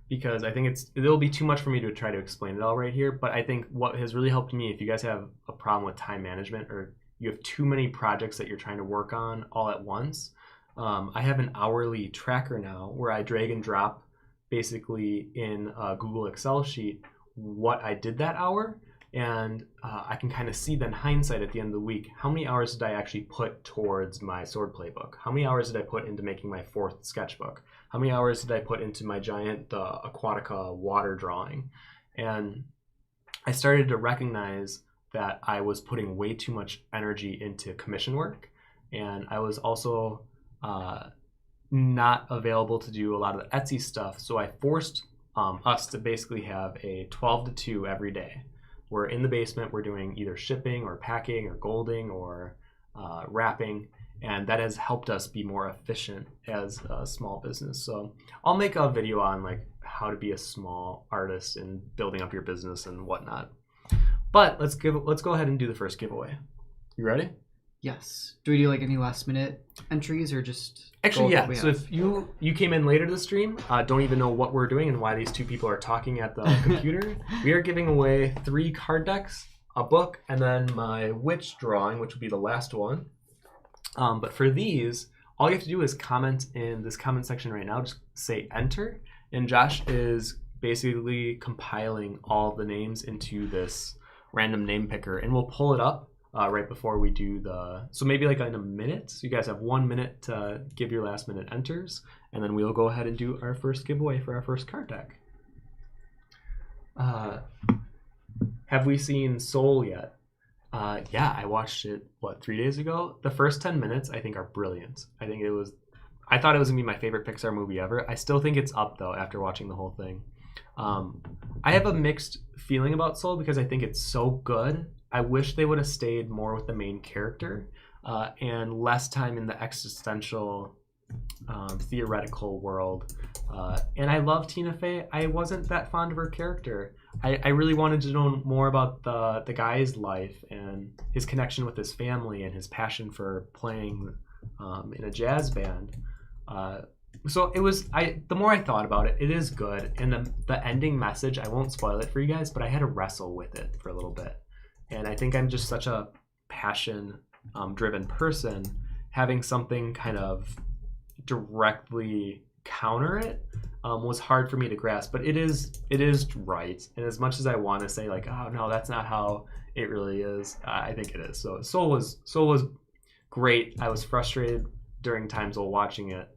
because I think it'll be too much for me to try to explain it all right here. But I think what has really helped me, if you guys have a problem with time management or you have too many projects that you're trying to work on all at once, I have an hourly tracker now where I drag and drop basically in a Google Excel sheet what I did that hour. And I can kind of see then hindsight at the end of the week, how many hours did I actually put towards my swordplay book? How many hours did I put into making my 4th sketchbook? How many hours did I put into my giant Aquatica water drawing? And I started to recognize that I was putting way too much energy into commission work. And I was also not available to do a lot of the Etsy stuff. So I forced us to basically have a 12 to 2 every day. We're in the basement, we're doing either shipping or packing or golding or wrapping, and that has helped us be more efficient as a small business. So I'll make a video on like how to be a small artist and building up your business and whatnot. But let's go ahead and do the first giveaway. You ready? Yes. Do we do like any last minute entries or just actually yeah? So if you came in later to the stream, don't even know what we're doing and why these two people are talking at the computer, we are giving away 3 card decks, a book, and then my witch drawing, which will be the last one. But for these, all you have to do is comment in this comment section right now. Just say enter, and Josh is basically compiling all the names into this random name picker, and we'll pull it up right before we do so maybe like in a minute. So you guys have 1 minute to give your last minute enters, and then we'll go ahead and do our first giveaway for our first card deck. Have we seen Soul yet? Yeah, I watched it 3 days ago. The first 10 minutes I think are brilliant. I thought it was gonna be my favorite Pixar movie ever. I still think it's up though after watching the whole thing. I have a mixed feeling about Soul because I think it's so good. I wish they would have stayed more with the main character and less time in the existential, theoretical world. And I love Tina Fey. I wasn't that fond of her character. I really wanted to know more about the guy's life and his connection with his family and his passion for playing in a jazz band. So it was, the more I thought about it, it is good. And the ending message, I won't spoil it for you guys, but I had to wrestle with it for a little bit. And I think I'm just such a passion driven person. Having something kind of directly counter it was hard for me to grasp, but it is right. And as much as I want to say like, oh no, that's not how it really is, I think it is. So Soul was great. I was frustrated during times while watching it,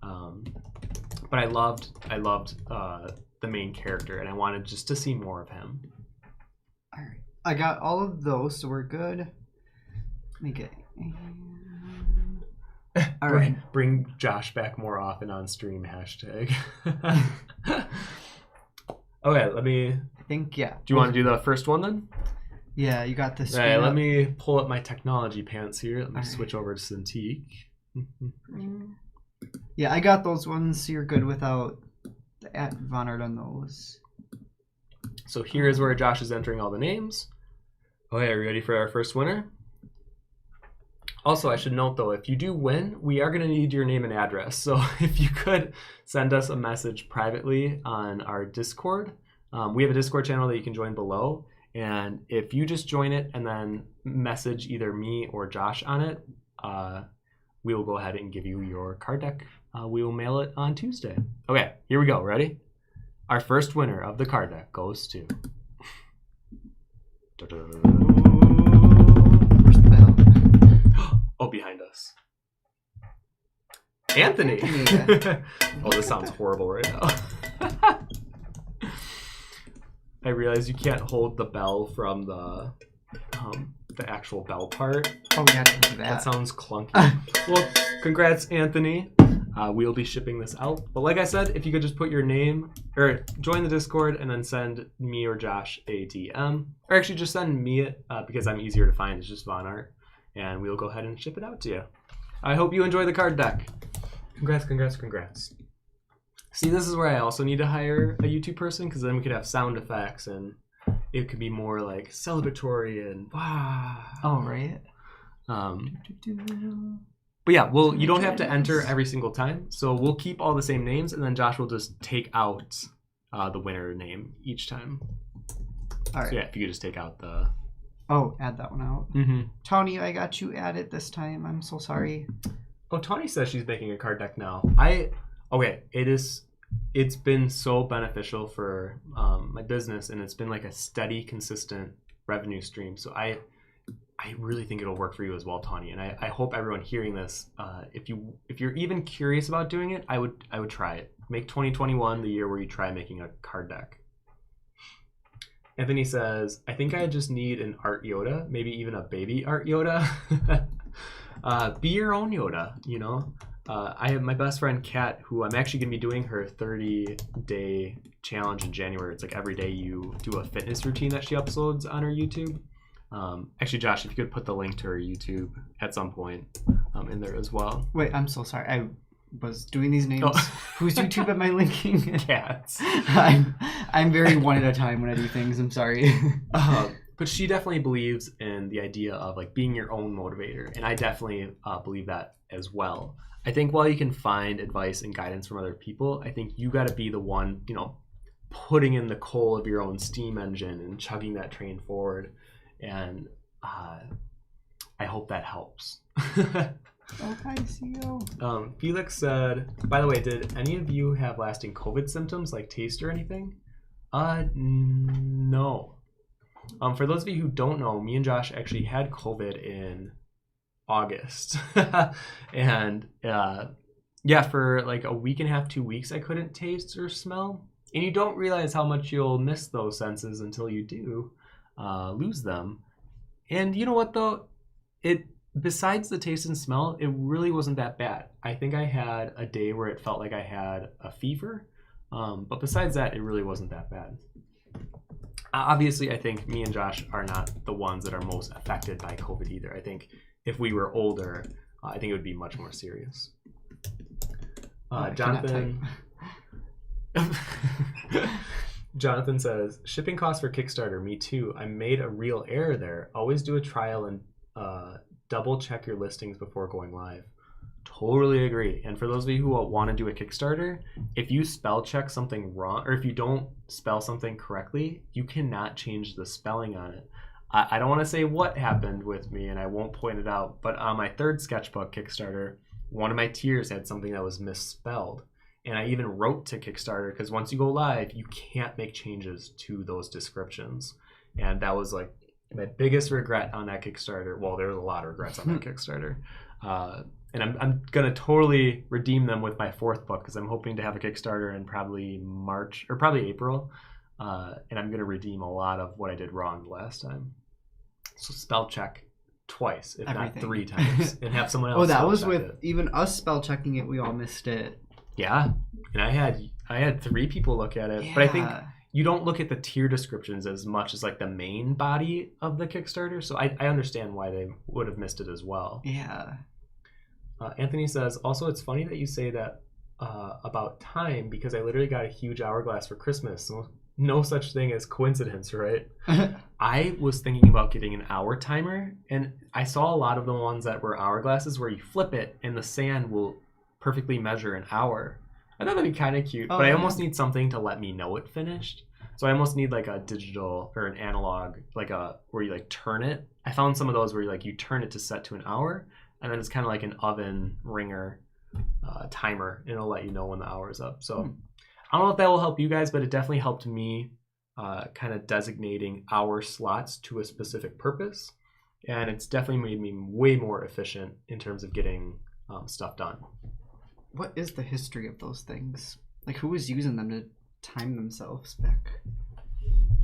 but I loved the main character, and I wanted just to see more of him. All right, I got all of those, so we're good. Let me get. All right. Bring Josh back more often on stream, hashtag. Okay, let me. I think, yeah. Do you want to do the first one then? Yeah, you got this. All right, let me pull up my technology pants here. Let me switch over to Cintiq. Yeah, I got those ones, so you're good without the @vonnart on those. So here is where Josh is entering all the names. Okay, are you ready for our first winner? Also, I should note though, if you do win, we are going to need your name and address. So if you could send us a message privately on our Discord. We have a Discord channel that you can join below. And if you just join it and then message either me or Josh on it, we will go ahead and give you your card deck. We will mail it on Tuesday. Okay, here we go. Ready? Our first winner of the card deck goes to... Oh, behind us. Anthony! Oh, this sounds horrible right now. I realize you can't hold the bell from the actual bell part. Oh, we have to do that. That sounds clunky. Well, congrats, Anthony. We'll be shipping this out. But like I said, if you could just put your name, or join the Discord and then send me or Josh a DM. Or actually just send me it, because I'm easier to find. It's just vonnart. And we'll go ahead and ship it out to you. I hope you enjoy the card deck. Congrats, congrats, congrats. See, this is where I also need to hire a YouTube person, because then we could have sound effects and it could be more like celebratory and wow. Oh, right. But yeah, well, you don't have to enter every single time. So we'll keep all the same names, and then Josh will just take out the winner name each time. All right. So yeah, if you could just take out the... Oh, add that one out. Mm-hmm. Tony, I got you added this time. I'm so sorry. Oh, Tony says she's making a card deck now. Okay, it's been so beneficial for my business, and it's been like a steady, consistent revenue stream. So I really think it'll work for you as well, Tawny. And I hope everyone hearing this, if you're even curious about doing it, I would try it. Make 2021 the year where you try making a card deck. Anthony says, I think I just need an art Yoda, maybe even a baby art Yoda. Be your own Yoda, you know? I have my best friend Kat, who I'm actually going to be doing her 30-day challenge in January. It's like every day you do a fitness routine that she uploads on her YouTube. Actually, Josh, if you could put the link to her YouTube at some point in there as well. Wait, I'm so sorry. I was doing these names. Oh. Whose YouTube am I linking? Cats. I'm very one at a time when I do things. I'm sorry. But she definitely believes in the idea of like being your own motivator, and I definitely believe that as well. I think while you can find advice and guidance from other people, I think you got to be the one, you know, putting in the coal of your own steam engine and chugging that train forward. And I hope that helps. Okay, see you. Felix said, by the way, did any of you have lasting COVID symptoms like taste or anything? No. For those of you who don't know, me and Josh actually had COVID in August. And yeah, for like a week and a half, 2 weeks, I couldn't taste or smell. And you don't realize how much you'll miss those senses until you do lose them. And you know what though? Besides the taste and smell, it really wasn't that bad. I think I had a day where it felt like I had a fever. But besides that, it really wasn't that bad. Obviously, I think me and Josh are not the ones that are most affected by COVID either. I think if we were older, I think it would be much more serious. Jonathan says, shipping costs for Kickstarter, me too. I made a real error there. Always do a trial and double check your listings before going live. Totally agree. And for those of you who want to do a Kickstarter, if you spell check something wrong, or if you don't spell something correctly, you cannot change the spelling on it. I don't want to say what happened with me, and I won't point it out, but on my third sketchbook Kickstarter, one of my tiers had something that was misspelled. And I even wrote to Kickstarter, because once you go live, you can't make changes to those descriptions. And that was like my biggest regret on that Kickstarter. Well, there was a lot of regrets on that Kickstarter. And I'm going to totally redeem them with my fourth book, because I'm hoping to have a Kickstarter in probably March, or probably April. And I'm going to redeem a lot of what I did wrong the last time. So spell check twice, if not 3 times, and have someone else. Oh, that was with it. Even us spell checking it. We all missed it. Yeah, and I had 3 people look at it, yeah. But I think you don't look at the tier descriptions as much as like the main body of the Kickstarter. So I understand why they would have missed it as well. Yeah. Anthony says, also, it's funny that you say that about time, because I literally got a huge hourglass for Christmas. So no such thing as coincidence, right? I was thinking about getting an hour timer, and I saw a lot of the ones that were hourglasses where you flip it and the sand will perfectly measure an hour. I thought that'd be kind of cute, but I almost need something to let me know it finished. So I almost need like a digital or an analog, like where you like turn it. I found some of those where you turn it to set to an hour, and then it's kind of like an oven ringer timer, and it'll let you know when the hour is up. So I don't know if that will help you guys, but it definitely helped me kind of designating hour slots to a specific purpose, and it's definitely made me way more efficient in terms of getting stuff done. What is the history of those things? Like, who was using them to time themselves back?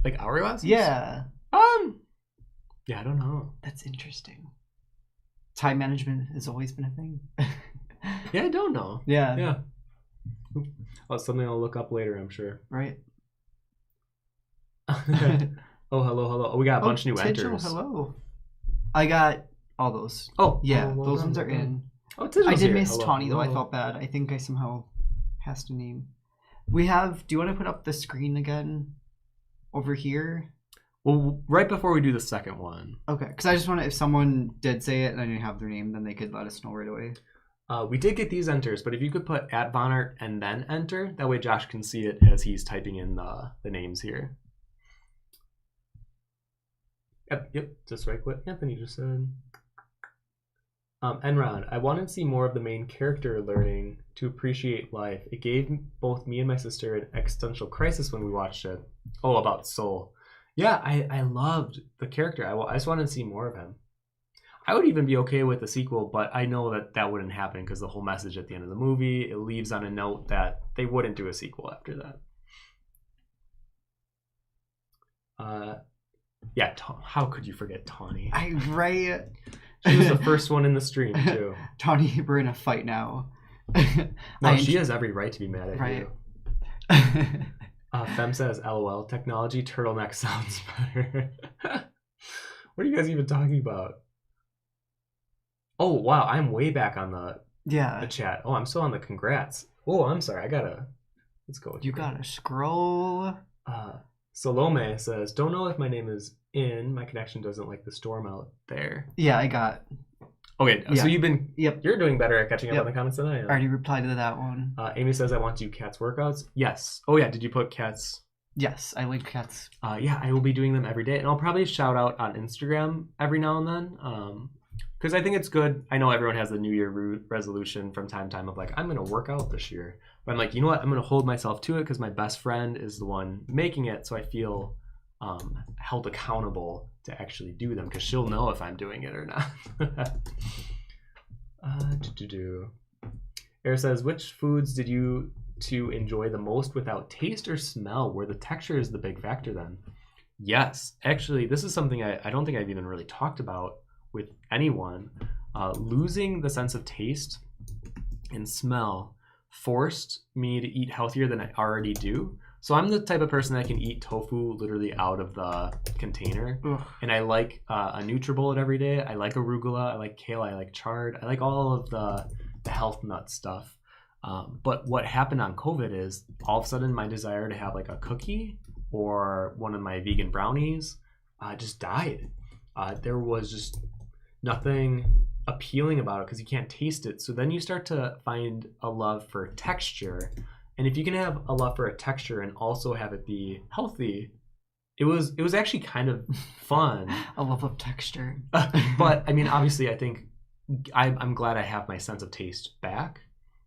Like hourglasses? Yeah. Yeah, I don't know. That's interesting. Time management has always been a thing. Yeah, I don't know. Yeah. Yeah. Well, something I'll look up later, I'm sure. Right. Oh, hello. Oh, we got a bunch of new enters. Hello. I got all those. Oh. Yeah, those ones are in. Oh, I did miss Tawny, though. I felt bad. I think I somehow has to name. We have... Do you want to put up the screen again? Over here? Well, right before we do the second one. Okay, because I just want to... If someone did say it and I didn't have their name, then they could let us know right away. We did get these enters, but if you could put @vonnart and then enter, that way Josh can see it as he's typing in the names here. Yep, just right quick. Anthony just said... Enron, I wanted to see more of the main character learning to appreciate life. It gave both me and my sister an existential crisis when we watched it. Oh, about Soul. Yeah, I loved the character. I just wanted to see more of him. I would even be okay with the sequel, but I know that wouldn't happen because the whole message at the end of the movie, it leaves on a note that they wouldn't do a sequel after that. Yeah, how could you forget Tawny? Right. She was the first one in the stream too. Tawny, we're in a fight now. No, she has every right to be mad at you. Fem says, "LOL, technology turtleneck sounds better." What are you guys even talking about? Oh wow, I'm way back on the chat. Oh, I'm still on the congrats. Oh, I'm sorry. Let's go. You gotta scroll. Salome says, "Don't know if my name is in. My connection doesn't like the storm out there." Yeah, I got. Okay, so you've been. Yep. You're doing better at catching up on the comments than I am. I already replied to that one. Amy says, "I want to do cats workouts." Yes. Oh yeah. Did you put cats? Yes, I like cats. Yeah, I will be doing them every day, and I'll probably shout out on Instagram every now and then. Because I think it's good. I know everyone has the New Year resolution from time to time of like, I'm going to work out this year. But I'm like, you know what? I'm going to hold myself to it because my best friend is the one making it. So I feel held accountable to actually do them because she'll know if I'm doing it or not. Air says, which foods did you to enjoy the most without taste or smell, where the texture is the big factor then? Yes. Actually, this is something I don't think I've even really talked about with anyone. Losing the sense of taste and smell forced me to eat healthier than I already do. So I'm the type of person that can eat tofu literally out of the container. Ugh. And I like a NutriBullet every day. I like arugula. I like kale. I like chard. I like all of the health nut stuff. But what happened on COVID is all of a sudden my desire to have like a cookie or one of my vegan brownies just died. There was just nothing appealing about it because you can't taste it. So then you start to find a love for texture. And if you can have a love for a texture and also have it be healthy, it was actually kind of fun. A love of texture. But I mean, obviously, I think I'm glad I have my sense of taste back.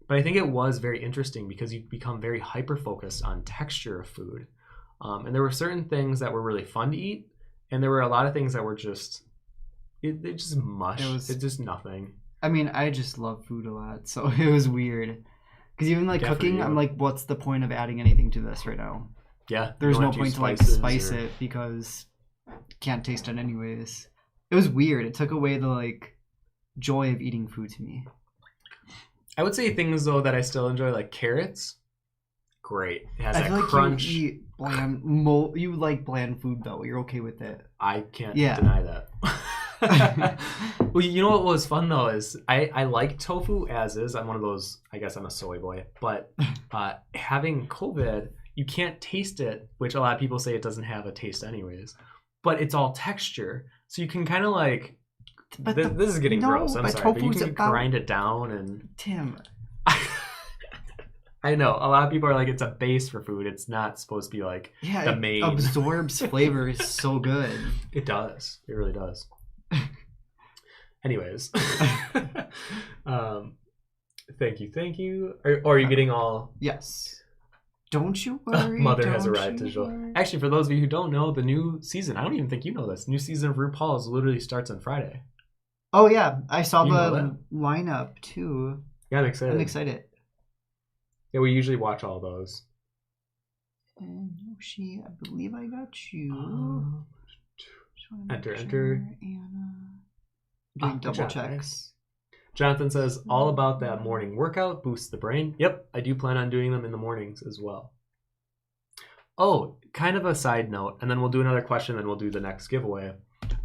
But I think it was very interesting because you become very hyper-focused on texture of food. And there were certain things that were really fun to eat. And there were a lot of things that were just, it just mush. It's just nothing. I mean, I just love food a lot. So it was weird. Because even like cooking, I'm like, what's the point of adding anything to this right now? Yeah. There's no point to like spice it because can't taste it anyways. It was weird. It took away the like joy of eating food to me. I would say things though that I still enjoy, like carrots. Great. It has that like crunch. You eat bland, you like bland food though. You're okay with it. I can't deny that. Well, you know what was fun though is I like tofu as is. I'm one of those, I guess I'm a soy boy, but having COVID, you can't taste it, which a lot of people say it doesn't have a taste anyways, but it's all texture. So you can kind of like, this is getting gross, I'm sorry, but you can grind it down and... Tim. I know, a lot of people are like, it's a base for food. It's not supposed to be like the main. It absorbs flavor is so good. It does. It really does. Anyways. Thank you. Are you getting all... Yes. Don't you worry. Mother has arrived to show. Actually, for those of you who don't know, the new season, I don't even think you know this, new season of RuPaul's literally starts on Friday. Oh yeah, I saw the lineup too. Yeah, I'm excited. Yeah, we usually watch all those. And Yoshi, I believe I got you. Enter. And doing double checks. Jonathan says, all about that morning workout, boosts the brain. Yep, I do plan on doing them in the mornings as well. Oh, kind of a side note, and then we'll do another question, and we'll do the next giveaway.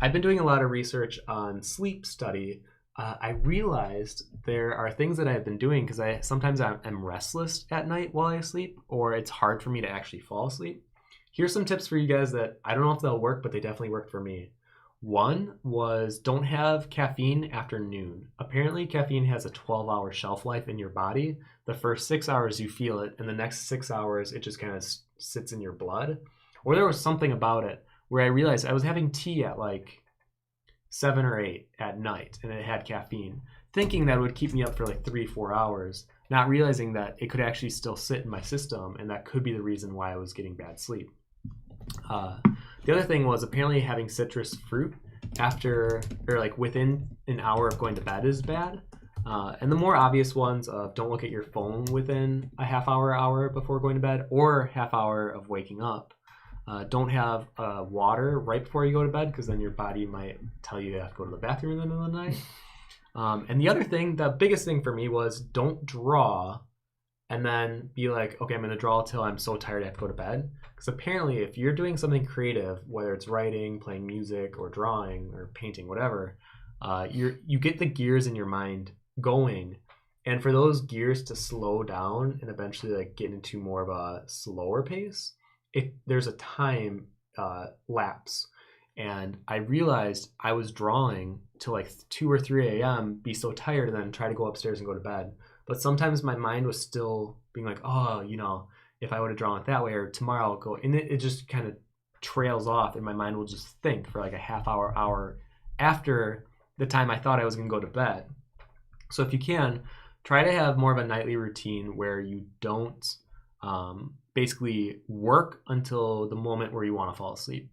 I've been doing a lot of research on sleep study. I realized there are things that I've been doing because sometimes I'm restless at night while I sleep, or it's hard for me to actually fall asleep. Here's some tips for you guys that I don't know if they'll work, but they definitely worked for me. One was don't have caffeine after noon. Apparently, caffeine has a 12-hour shelf life in your body. The first 6 hours you feel it, and the next 6 hours it just kind of sits in your blood. Or there was something about it where I realized I was having tea at like 7 or 8 at night, and it had caffeine, thinking that it would keep me up for like 3-4 hours, not realizing that it could actually still sit in my system, and that could be the reason why I was getting bad sleep. The other thing was apparently having citrus fruit after or like within an hour of going to bed is bad. And the more obvious ones of don't look at your phone within a hour before going to bed, or half hour of waking up. Don't have water right before you go to bed, because then your body might tell you have to go to the bathroom in the middle of the night. And the other thing, the biggest thing for me was don't draw and then be like, okay, I'm going to draw till I'm so tired I have to go to bed. Because apparently if you're doing something creative, whether it's writing, playing music, or drawing, or painting, whatever, you get the gears in your mind going, and for those gears to slow down and eventually like get into more of a slower pace, there's a time lapse. And I realized I was drawing till like 2 or 3 a.m., be so tired, and then try to go upstairs and go to bed. But sometimes my mind was still being like, oh, if I would have drawn it that way, or tomorrow I'll go, and it just kind of trails off, and my mind will just think for like a half hour after the time I thought I was going to go to bed. So if you can, try to have more of a nightly routine where you don't basically work until the moment where you want to fall asleep.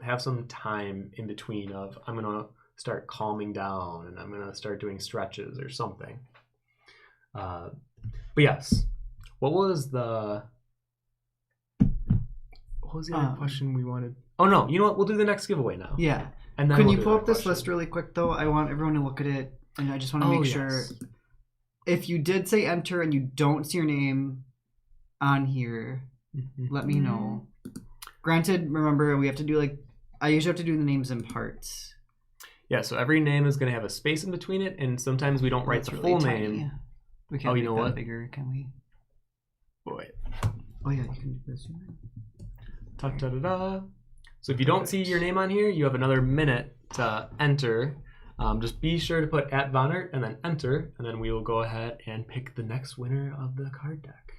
Have some time in between of I'm going to start calming down and I'm going to start doing stretches or something. But yes, what was the other question we wanted? Oh no, you know what? We'll do the next giveaway now. Yeah. And then can you pull up this list really quick though? I want everyone to look at it, and I just want to make sure. If you did say enter and you don't see your name on here, let me know. Granted, remember we have to do I usually have to do the names in parts. Yeah, so every name is going to have a space in between it, and sometimes we don't write the full name. We can't make that bigger, can we? Wait. Oh yeah, you can do this. Ta-da-da-da. So if you don't see your name on here, you have another minute to enter. Just be sure to put @vonnart and then enter, and then we will go ahead and pick the next winner of the card deck.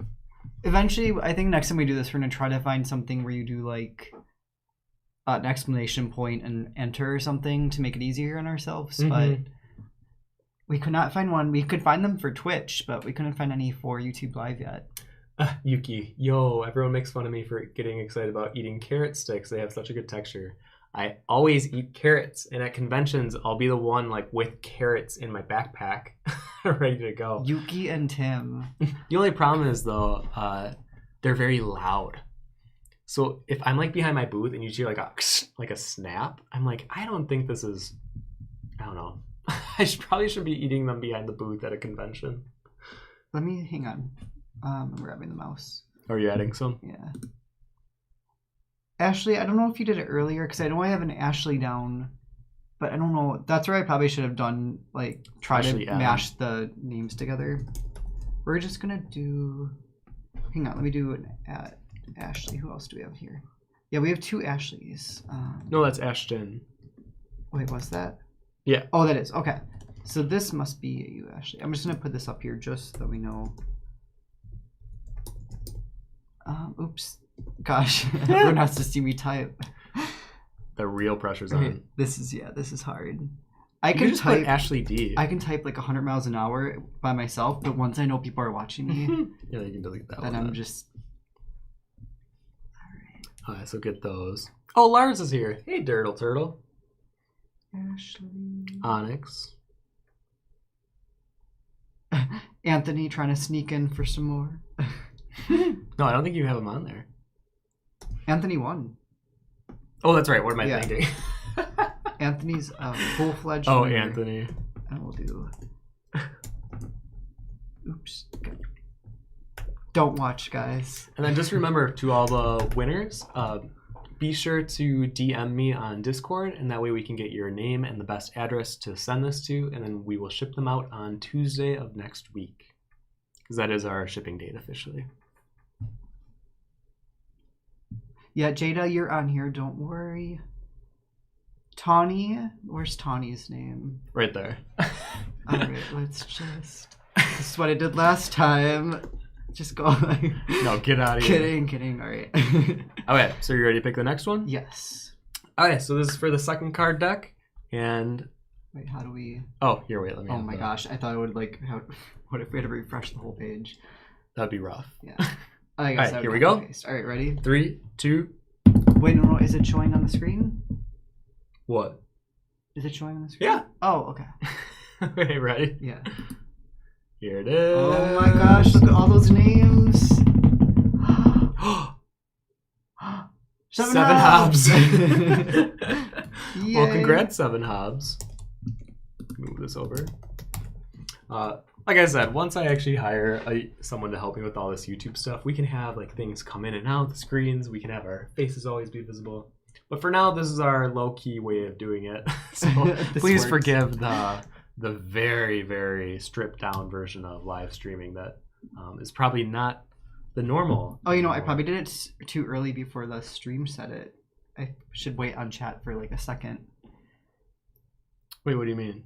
Eventually, I think next time we do this, we're going to try to find something where you do an exclamation point and enter or something to make it easier on ourselves. But we could not find one. We could find them for Twitch, but we couldn't find any for YouTube Live yet. Yuki, everyone makes fun of me for getting excited about eating carrot sticks. They have such a good texture. I always eat carrots, and at conventions, I'll be the one with carrots in my backpack, ready to go. Yuki and Tim. The only problem is though, they're very loud. So if I'm behind my booth and you hear a snap, I'm I don't think this is. I don't know. I probably should be eating them behind the booth at a convention. Let me hang on. I'm grabbing the mouse. Are you adding some? Yeah. Ashley, I don't know if you did it earlier, because I know I have an Ashley down, but I don't know. That's where I probably should have done, try Ashley to mash the names together. We're just going to do... Hang on, let me do an Ashley. Who else do we have here? Yeah, we have 2 Ashleys. No, that's Ashton. Wait, what's that? Yeah. Oh, that is. Okay. So this must be you, Ashley. I'm just going to put this up here just so that we know. Oops. Gosh, everyone has to see me type. The real pressure's on. This is hard. I can just type Ashley D. I can type 100 miles an hour by myself, but once I know people are watching me, yeah, you can delete that. Then I'm just. All right, so get those. Oh, Lars is here. Hey, Dirtle Turtle. Ashley. Onyx. Anthony trying to sneak in for some more. No, I don't think you have him on there. Anthony won. Oh, that's right. What am I thinking? Anthony's full-fledged. Oh, winner. Anthony. And we'll do. Oops. Don't watch, guys. And then just remember, to all the winners, be sure to DM me on Discord, and that way we can get your name and the best address to send this to, and then we will ship them out on Tuesday of next week, because that is our shipping date officially. Yeah, Jada, you're on here. Don't worry. Tawny, where's Tawny's name? Right there. All right, let's just. This is what I did last time. Just go. No, get out of here. Kidding. All right. Okay, so you ready to pick the next one? Yes. Okay, so this is for the second card deck, and. Wait, how do we? Oh, here, wait. Let me. Oh my gosh, I thought it would What if we had to refresh the whole page? That'd be rough. Yeah. I guess all right, here we go. All right, ready? 3, 2. Wait, no, is it showing on the screen? What? Is it showing on the screen? Yeah. Oh, okay. Okay, ready? Yeah. Here it is. Oh my gosh, look at all those names. Seven Hobbs. Yay. Well, congrats, Seven Hobbs. Move this over. Like I said, once I actually hire someone to help me with all this YouTube stuff, we can have like things come in and out the screens. We can have our faces always be visible. But for now, this is our low-key way of doing it. So please forgive the very, very stripped-down version of live streaming that is probably not the normal. Oh, you know, I probably did it too early before the stream said it. I should wait on chat for like a second. Wait, what do you mean?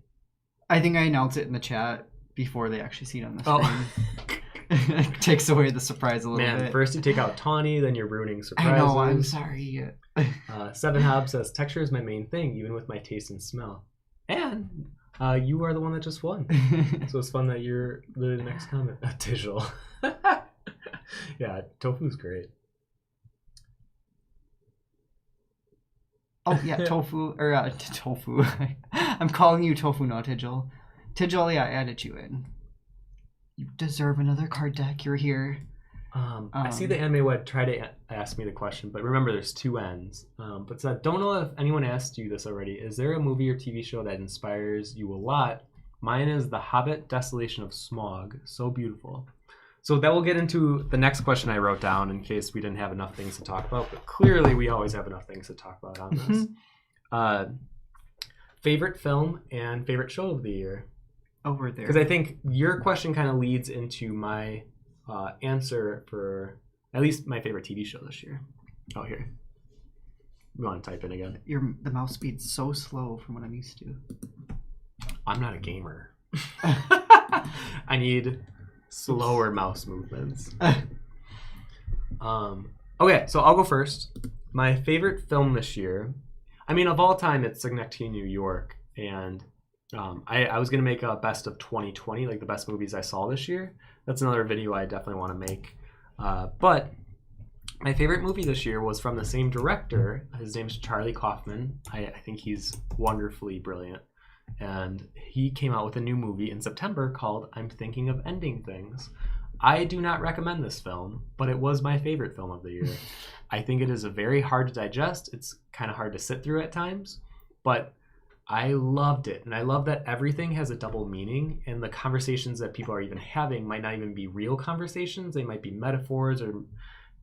I think I announced it in the chat before they actually see it on the screen. It takes away the surprise a little bit. Man, first you take out Tawny, then you're ruining surprises. I know, I'm sorry. Seven Hobbs says, texture is my main thing, even with my taste and smell. And you are the one that just won. So it's fun that you're the next comment. Digital. Yeah, tofu's great. Oh, yeah, tofu. Or, tofu. I'm calling you tofu, not Tigil. Tigil, yeah, I added you in. You deserve another card deck. You're here. I see the anime web try to ask me the question, but remember there's two ends. But so don't know if anyone asked you this already. Is there a movie or TV show that inspires you a lot? Mine is The Hobbit: Desolation of Smaug. So beautiful. So that will get into the next question I wrote down in case we didn't have enough things to talk about. But clearly we always have enough things to talk about on this. Favorite film and favorite show of the year? Over there. Because I think your question kind of leads into my answer for at least my favorite TV show this year. Oh, here. You want to type in again? The mouse speed's so slow from what I'm used to. I'm not a gamer. I need slower mouse movements. Okay, so I'll go first. My favorite film this year, I mean, of all time, it's Synecdoche, New York, and I was going to make a best of 2020, like the best movies I saw this year. That's another video I definitely want to make. But my favorite movie this year was from the same director. His name's Charlie Kaufman. I think he's wonderfully brilliant. And he came out with a new movie in September called I'm Thinking of Ending Things. I do not recommend this film, but it was my favorite film of the year. I think it is a very hard to digest. It's kind of hard to sit through at times, but I loved it. And I love that everything has a double meaning, and the conversations that people are even having might not even be real conversations. They might be metaphors, or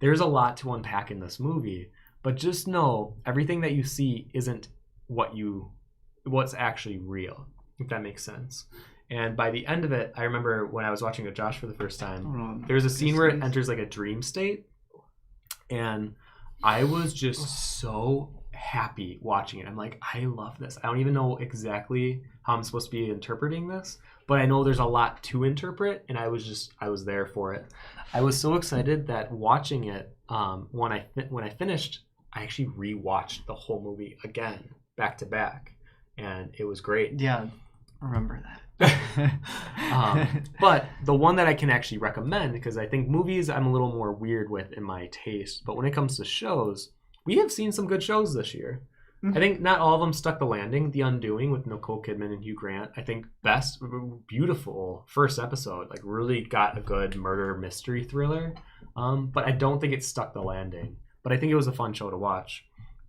there's a lot to unpack in this movie. But just know everything that you see isn't what's actually real, if that makes sense. And by the end of it, I remember when I was watching it with Josh for the first time, there's a scene where it enters like a dream state, and I was just so happy watching it. I'm like, I love this. I don't even know exactly how I'm supposed to be interpreting this, but I know there's a lot to interpret, and I was there for it. I was so excited that watching it, when I finished, I actually rewatched the whole movie again, back to back, and it was great. Yeah, remember that. But the one that I can actually recommend, because I think movies I'm a little more weird with in my taste, but when it comes to shows, we have seen some good shows this year. Mm-hmm. I think not all of them stuck the landing. The Undoing with Nicole Kidman and Hugh Grant, I think best, beautiful first episode, like really got a good murder mystery thriller. But I don't think it stuck the landing. But I think it was a fun show to watch.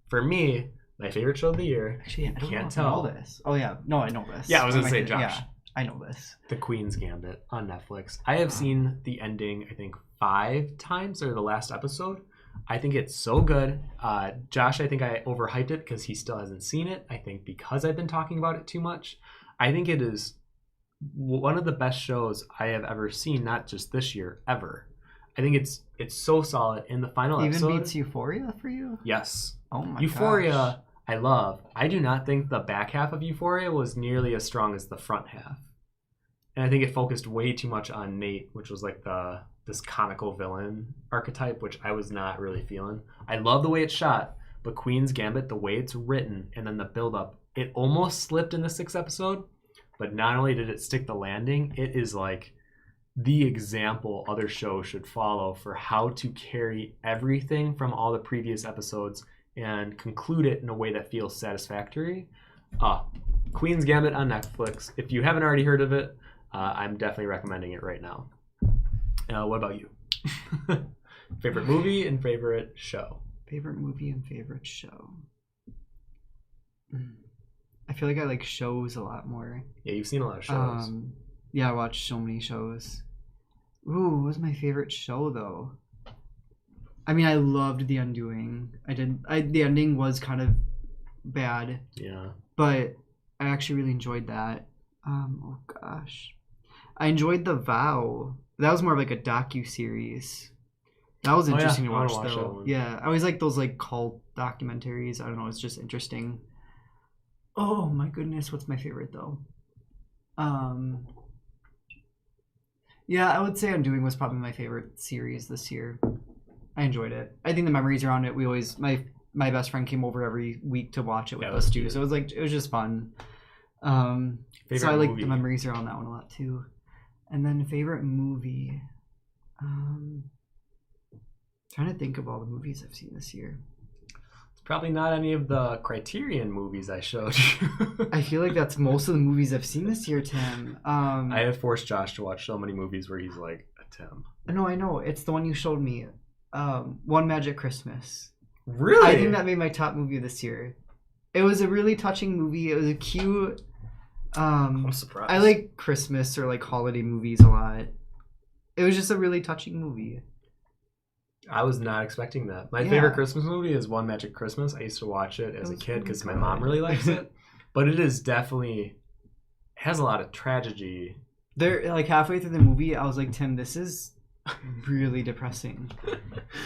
For me, my favorite show of the year. Actually, I can't tell this. Oh yeah, no, I know this. Yeah, I was gonna say, Josh. Yeah, I know this. The Queen's Gambit on Netflix. I have seen the ending, I think 5 times, or the last episode. I think it's so good. Josh, I think I overhyped it because he still hasn't seen it. I think because I've been talking about it too much. I think it is one of the best shows I have ever seen, not just this year, ever. I think it's so solid. In the final episode, even beats Euphoria for you? Yes. Oh my Euphoria, gosh. I love. I do not think the back half of Euphoria was nearly as strong as the front half. And I think it focused way too much on Nate, which was like this comical villain archetype, which I was not really feeling. I love the way it's shot, but Queen's Gambit, the way it's written, and then the build-up, it almost slipped in the 6th episode, but not only did it stick the landing, it is like the example other shows should follow for how to carry everything from all the previous episodes and conclude it in a way that feels satisfactory. Queen's Gambit on Netflix. If you haven't already heard of it, I'm definitely recommending it right now. What about you? Favorite movie and favorite show? Favorite movie and favorite show. I feel like I like shows a lot more. Yeah, you've seen a lot of shows. Yeah, I watched so many shows. Ooh, what was my favorite show though? I mean, I loved The Undoing. The ending was kind of bad. Yeah. But I actually really enjoyed that. Oh gosh. I enjoyed The Vow. That was more of like a docu-series. That was interesting to watch though. Yeah, I always like those like cult documentaries. I don't know, it's just interesting. Oh my goodness, what's my favorite though? Yeah, I would say Undoing was probably my favorite series this year. I enjoyed it. I think the memories around it, we always my best friend came over every week to watch it with us too. So it was just fun. So I like the memories around that one a lot too. And then favorite movie. Trying to think of all the movies I've seen this year. It's probably not any of the Criterion movies I showed you. I feel like that's most of the movies I've seen this year, Tim. I have forced Josh to watch so many movies where he's like, Tim. No, I know. It's the one you showed me. One Magic Christmas. Really? I think that made my top movie this year. It was a really touching movie. It was a cute... I'm surprised. I like Christmas or like holiday movies a lot. It was just a really touching movie. I was not expecting that. My favorite Christmas movie is One Magic Christmas. I used to watch it as a kid because my mom really likes it. But it is definitely... has a lot of tragedy. There, like halfway through the movie, I was like, Tim, this is really depressing.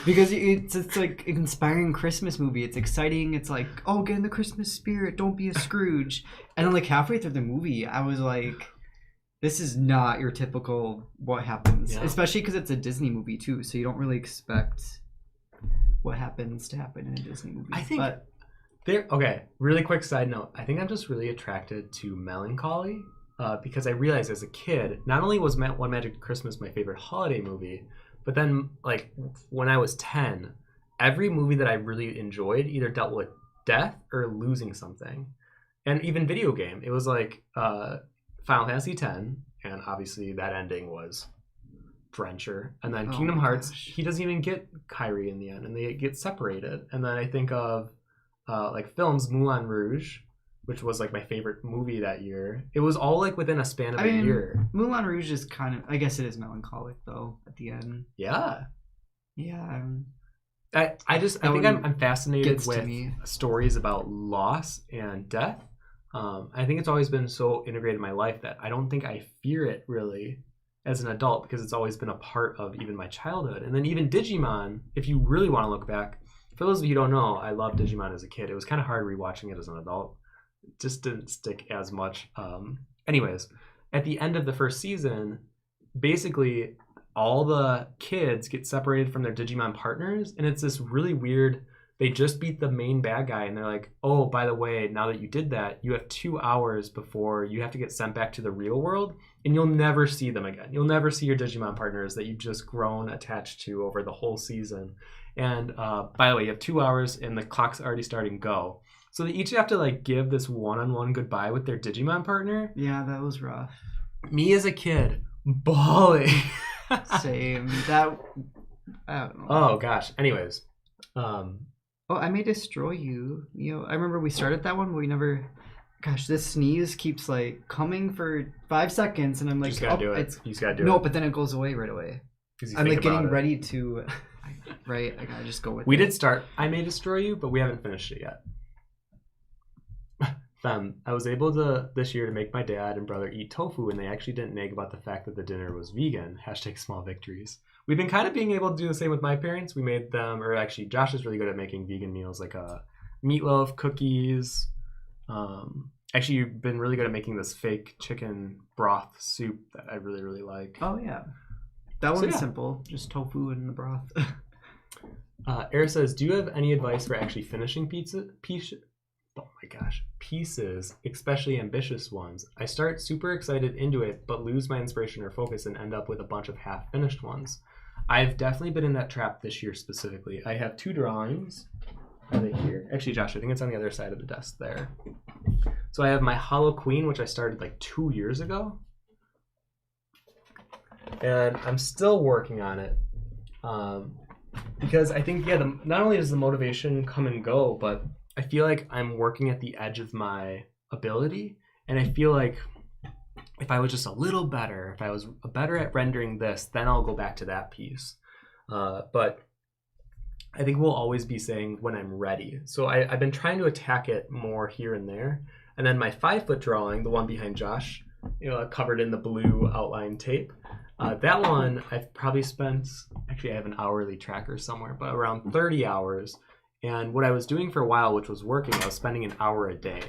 Because it's like an inspiring Christmas movie. It's exciting. It's like, oh, get in the Christmas spirit. Don't be a Scrooge. And then like halfway through the movie, I was like... this is not your typical what happens, especially because it's a Disney movie too, so you don't really expect what happens to happen in a Disney movie. I think really quick side note, I think I'm just really attracted to melancholy because I realized as a kid, not only was One Magic Christmas my favorite holiday movie, but then like when I was 10, every movie that I really enjoyed either dealt with death or losing something. And even video game, it was like Final Fantasy X, and obviously that ending was Drencher. And then Kingdom Hearts, he doesn't even get Kyrie in the end, and they get separated. And then I think of like films, Moulin Rouge, which was like my favorite movie that year. It was all like within a span of a year. Moulin Rouge is kind of, I guess it is melancholic though at the end. Yeah. Yeah. I think I'm fascinated with stories about loss and death. I think it's always been so integrated in my life that I don't think I fear it really as an adult because it's always been a part of even my childhood. And then even Digimon, if you really want to look back, for those of you who don't know, I loved Digimon as a kid. It was kind of hard rewatching it as an adult. It just didn't stick as much. Anyways, at the end of the first season, basically all the kids get separated from their Digimon partners, and it's this really weird... they just beat the main bad guy, and they're like, oh, by the way, now that you did that, you have 2 hours before you have to get sent back to the real world, and you'll never see them again. You'll never see your Digimon partners that you've just grown attached to over the whole season. And by the way, you have 2 hours, and the clock's already starting to go. So they each have to like give this one-on-one goodbye with their Digimon partner. Yeah, that was rough. Me as a kid, bawling. Same. That, I don't know. Oh, gosh. Anyways. Oh, I May Destroy You. You know, I remember we started that one, but we never... Gosh, this sneeze keeps, like, coming for 5 seconds, and I'm like... You just gotta do it. You just gotta do it. No, but then it goes away right away. I'm, like, getting ready to... Right? I gotta just go with it. We did start I May Destroy You, but we haven't finished it yet. I was able to, this year, to make my dad and brother eat tofu, and they actually didn't nag about the fact that the dinner was vegan. # small victories. We've been kind of being able to do the same with my parents. We made them, or actually Josh is really good at making vegan meals like meatloaf, cookies. Actually, you've been really good at making this fake chicken broth soup that I really, really like. Oh, yeah. That one's simple. Just tofu in the broth. Era says, do you have any advice for actually finishing pieces, especially ambitious ones? I start super excited into it, but lose my inspiration or focus and end up with a bunch of half-finished ones. I've definitely been in that trap this year specifically. I have 2 drawings Are they here? Actually, Josh, I think it's on the other side of the desk there. So I have my Hollow Queen, which I started like 2 years ago. And I'm still working on it. Because I think, not only does the motivation come and go, but I feel like I'm working at the edge of my ability. And I feel like if I was just a little better, if I was better at rendering this, then I'll go back to that piece. But I think we'll always be saying when I'm ready. So I've been trying to attack it more here and there. And then my 5-foot drawing, the one behind Josh, covered in the blue outline tape, that one I've probably spent, actually I have an hourly tracker somewhere, but around 30 hours. And what I was doing for a while, which was working, I was spending an hour a day.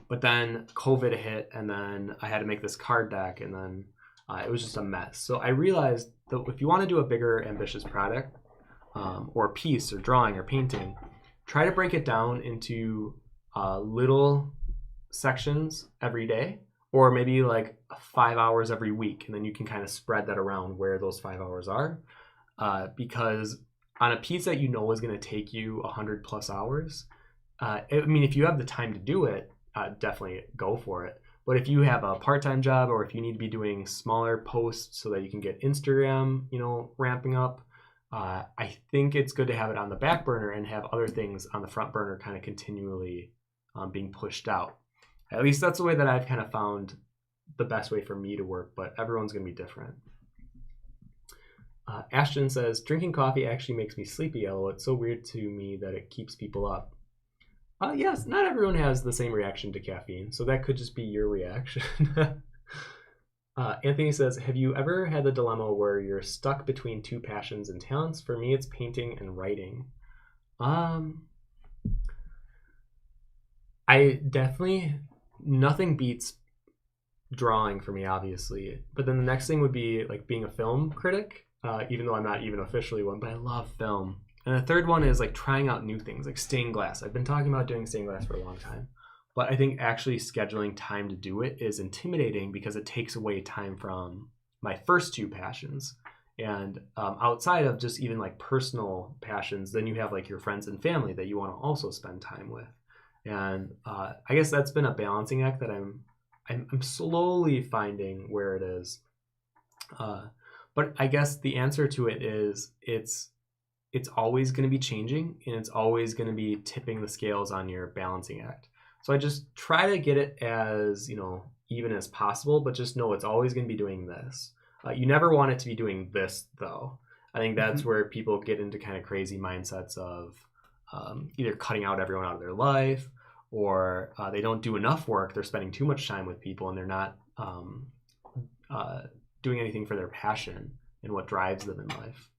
But then COVID hit, and then I had to make this card deck, and then it was just a mess. So I realized that if you want to do a bigger, ambitious product, or a piece, or drawing, or painting, try to break it down into little sections every day, or maybe like 5 hours every week, and then you can kind of spread that around where those 5 hours are. Because on a piece that you know is going to take you 100+ hours, if you have the time to do it, definitely go for it. But if you have a part-time job, or if you need to be doing smaller posts so that you can get Instagram, ramping up, I think it's good to have it on the back burner and have other things on the front burner kind of continually being pushed out. At least that's the way that I've kind of found the best way for me to work, but everyone's going to be different. Ashton says, drinking coffee actually makes me sleepy, LOL. It's so weird to me that it keeps people up. Yes, not everyone has the same reaction to caffeine, so that could just be your reaction. Anthony says, have you ever had the dilemma where you're stuck between two passions and talents? For me, it's painting and writing. I definitely, nothing beats drawing for me, obviously. But then the next thing would be like being a film critic, even though I'm not even officially one, but I love film. And the third one is like trying out new things, like stained glass. I've been talking about doing stained glass for a long time, but I think actually scheduling time to do it is intimidating because it takes away time from my first two passions. And outside of just even like personal passions, then you have like your friends and family that you want to also spend time with. And I guess that's been a balancing act that I'm slowly finding where it is. But I guess the answer to it is it's always going to be changing, and it's always going to be tipping the scales on your balancing act. So I just try to get it as, even as possible, but just know it's always going to be doing this. You never want it to be doing this, though. I think that's where people get into kind of crazy mindsets of either cutting out everyone out of their life, or they don't do enough work. They're spending too much time with people, and they're not doing anything for their passion and what drives them in life.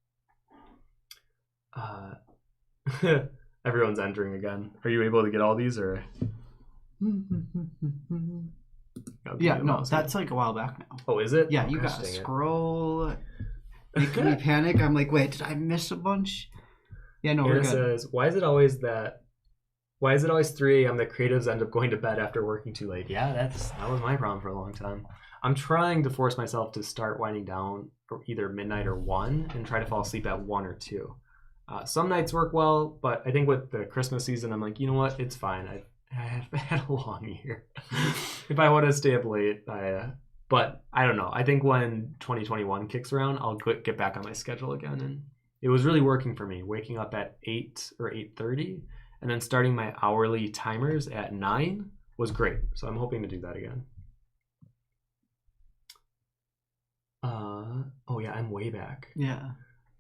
Everyone's entering again. Are you able to get all these, or? Yeah, no, that's like a while back now. Oh, is it? Yeah, you gotta scroll. Making me panic. I'm like, wait, did I miss a bunch? Yeah, no, we're good. Says, why is it always 3 a.m. that creatives end up going to bed after working too late? Yeah, that was my problem for a long time. I'm trying to force myself to start winding down either midnight or 1 and try to fall asleep at 1 or 2. Some nights work well, but I think with the Christmas season, I'm like, you know what? It's fine. I've had a long year. If I want to stay up late, but I don't know. I think when 2021 kicks around, I'll get back on my schedule again. And it was really working for me, waking up at 8 or 8:30, and then starting my hourly timers at 9 was great. So I'm hoping to do that again. Oh yeah, I'm way back. Yeah.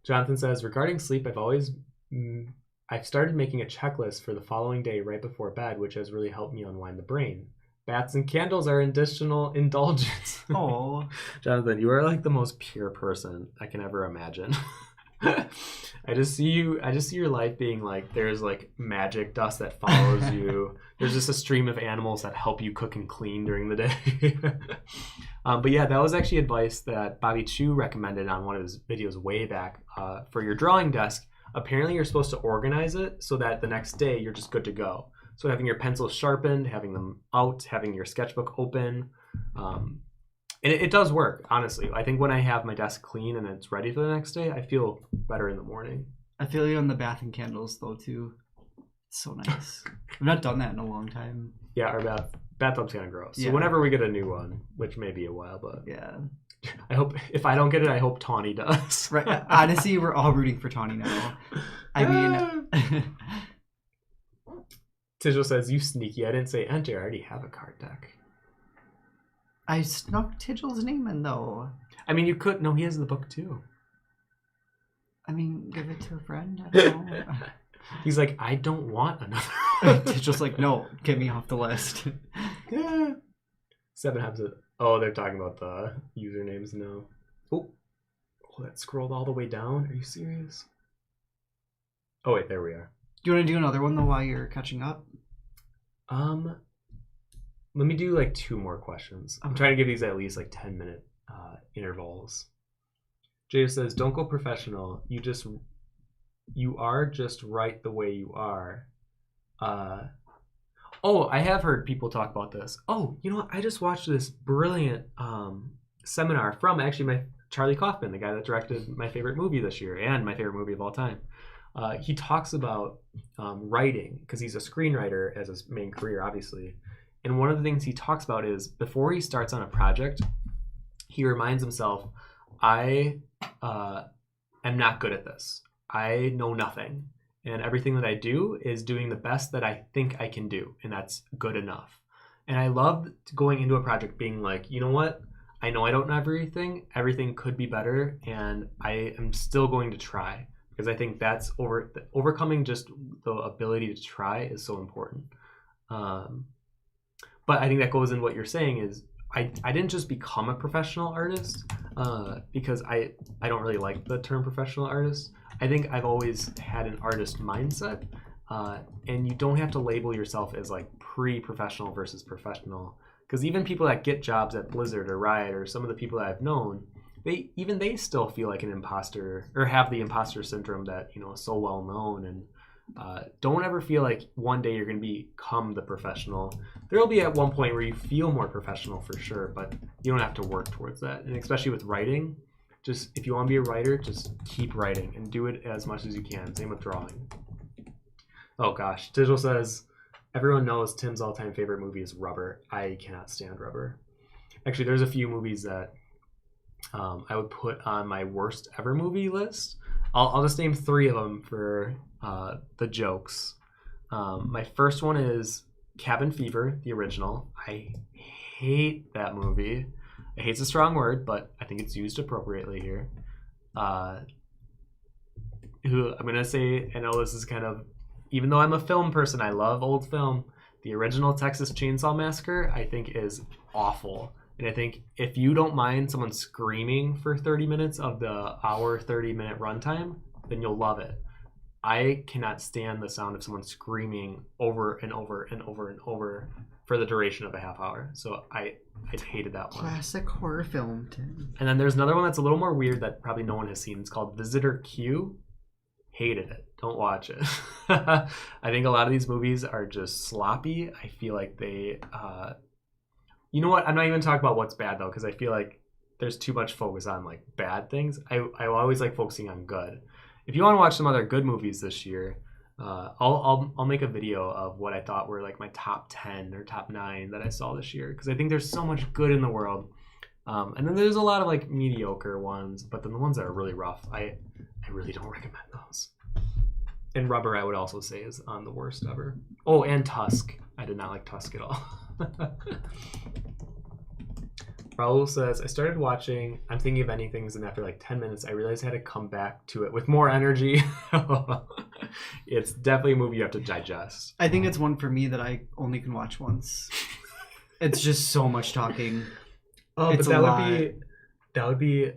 Jonathan says, regarding sleep, I've started making a checklist for the following day right before bed, which has really helped me unwind the brain. Bats and candles are additional indulgence. Oh, Jonathan, you are like the most pure person I can ever imagine. I just see your life being like, there's like magic dust that follows you. There's just a stream of animals that help you cook and clean during the day. But yeah, that was actually advice that Bobby Chu recommended on one of his videos way back. For your drawing desk, apparently you're supposed to organize it so that the next day you're just good to go. So having your pencils sharpened, having them out, having your sketchbook open. And it does work, honestly. I think when I have my desk clean and it's ready for the next day, I feel better in the morning. I feel you on the bath and candles, though, too. So nice. I've not done that in a long time. Yeah, our bathtub's kind of gross. So whenever we get a new one, which may be a while, but yeah, I hope if I don't get it, I hope Tawny does. Right. Honestly, we're all rooting for Tawny now. I mean, Tijel says, "You sneaky! I didn't say enter. I already have a card deck." I snuck Tigel's name in though. I mean, you could. No, he has the book too. I mean, give it to a friend. I don't know. He's like, I don't want another. Tigel's like, no, get me off the list. 7 habits. Oh, they're talking about the usernames now. Oh, that scrolled all the way down. Are you serious? Oh wait, there we are. Do you want to do another one though while you're catching up? Let me do like 2 more questions. I'm trying to give these at least like 10-minute intervals. Jay says, "Don't go professional. You are just right the way you are." Oh, I have heard people talk about this. Oh, you know what? I just watched this brilliant seminar from actually Charlie Kaufman, the guy that directed my favorite movie this year and my favorite movie of all time. He talks about writing because he's a screenwriter as his main career, obviously. And one of the things he talks about is before he starts on a project, he reminds himself, I am not good at this. I know nothing. And everything that I do is doing the best that I think I can do. And that's good enough. And I love going into a project being like, you know what? I know I don't know everything. Everything could be better. And I am still going to try. Because I think that's overcoming just the ability to try is so important. But I think that goes in what you're saying is I didn't just become a professional artist because I don't really like the term professional artist. I think I've always had an artist mindset, and you don't have to label yourself as like pre-professional versus professional. Because even people that get jobs at Blizzard or Riot or some of the people that I've known, they still feel like an imposter or have the imposter syndrome that is so well known. And don't ever feel like one day you're going to become the professional. There will be at one point where you feel more professional for sure, but you don't have to work towards that. And especially with writing, just if you want to be a writer, just keep writing and do it as much as you can. Same with drawing. Oh gosh, Digital says, everyone knows Tim's all-time favorite movie is Rubber. I cannot stand Rubber. Actually, there's a few movies that I would put on my worst ever movie list. I'll just name 3 of them for the jokes. My first one is Cabin Fever, the original. I hate that movie. I hate's a strong word, but I think it's used appropriately here. I'm going to say, I know this is kind of, even though I'm a film person, I love old film. The original Texas Chainsaw Massacre, I think, is awful. And I think if you don't mind someone screaming for 30 minutes of the hour, 30-minute runtime, then you'll love it. I cannot stand the sound of someone screaming over and over and over and over for the duration of a half hour. So I hated that one. Classic horror film, Tim. And then there's another one that's a little more weird that probably no one has seen. It's called Visitor Q. Hated it. Don't watch it. I think a lot of these movies are just sloppy. I feel like they... you know what? I'm not even talking about what's bad, though, because I feel like there's too much focus on like bad things. I always like focusing on good. If you want to watch some other good movies this year, I'll make a video of what I thought were like my top 10 or top 9 that I saw this year, because I think there's so much good in the world. And then there's a lot of like mediocre ones, but then the ones that are really rough, I really don't recommend those. And Rubber, I would also say, is on the worst ever. Oh, and Tusk. I did not like Tusk at all. Raul says, I started watching I'm Thinking of Ending Things, and after like 10 minutes, I realized I had to come back to it with more energy. It's definitely a movie you have to digest. I think it's one for me that I only can watch once. It's just so much talking. Oh, it's but that would be.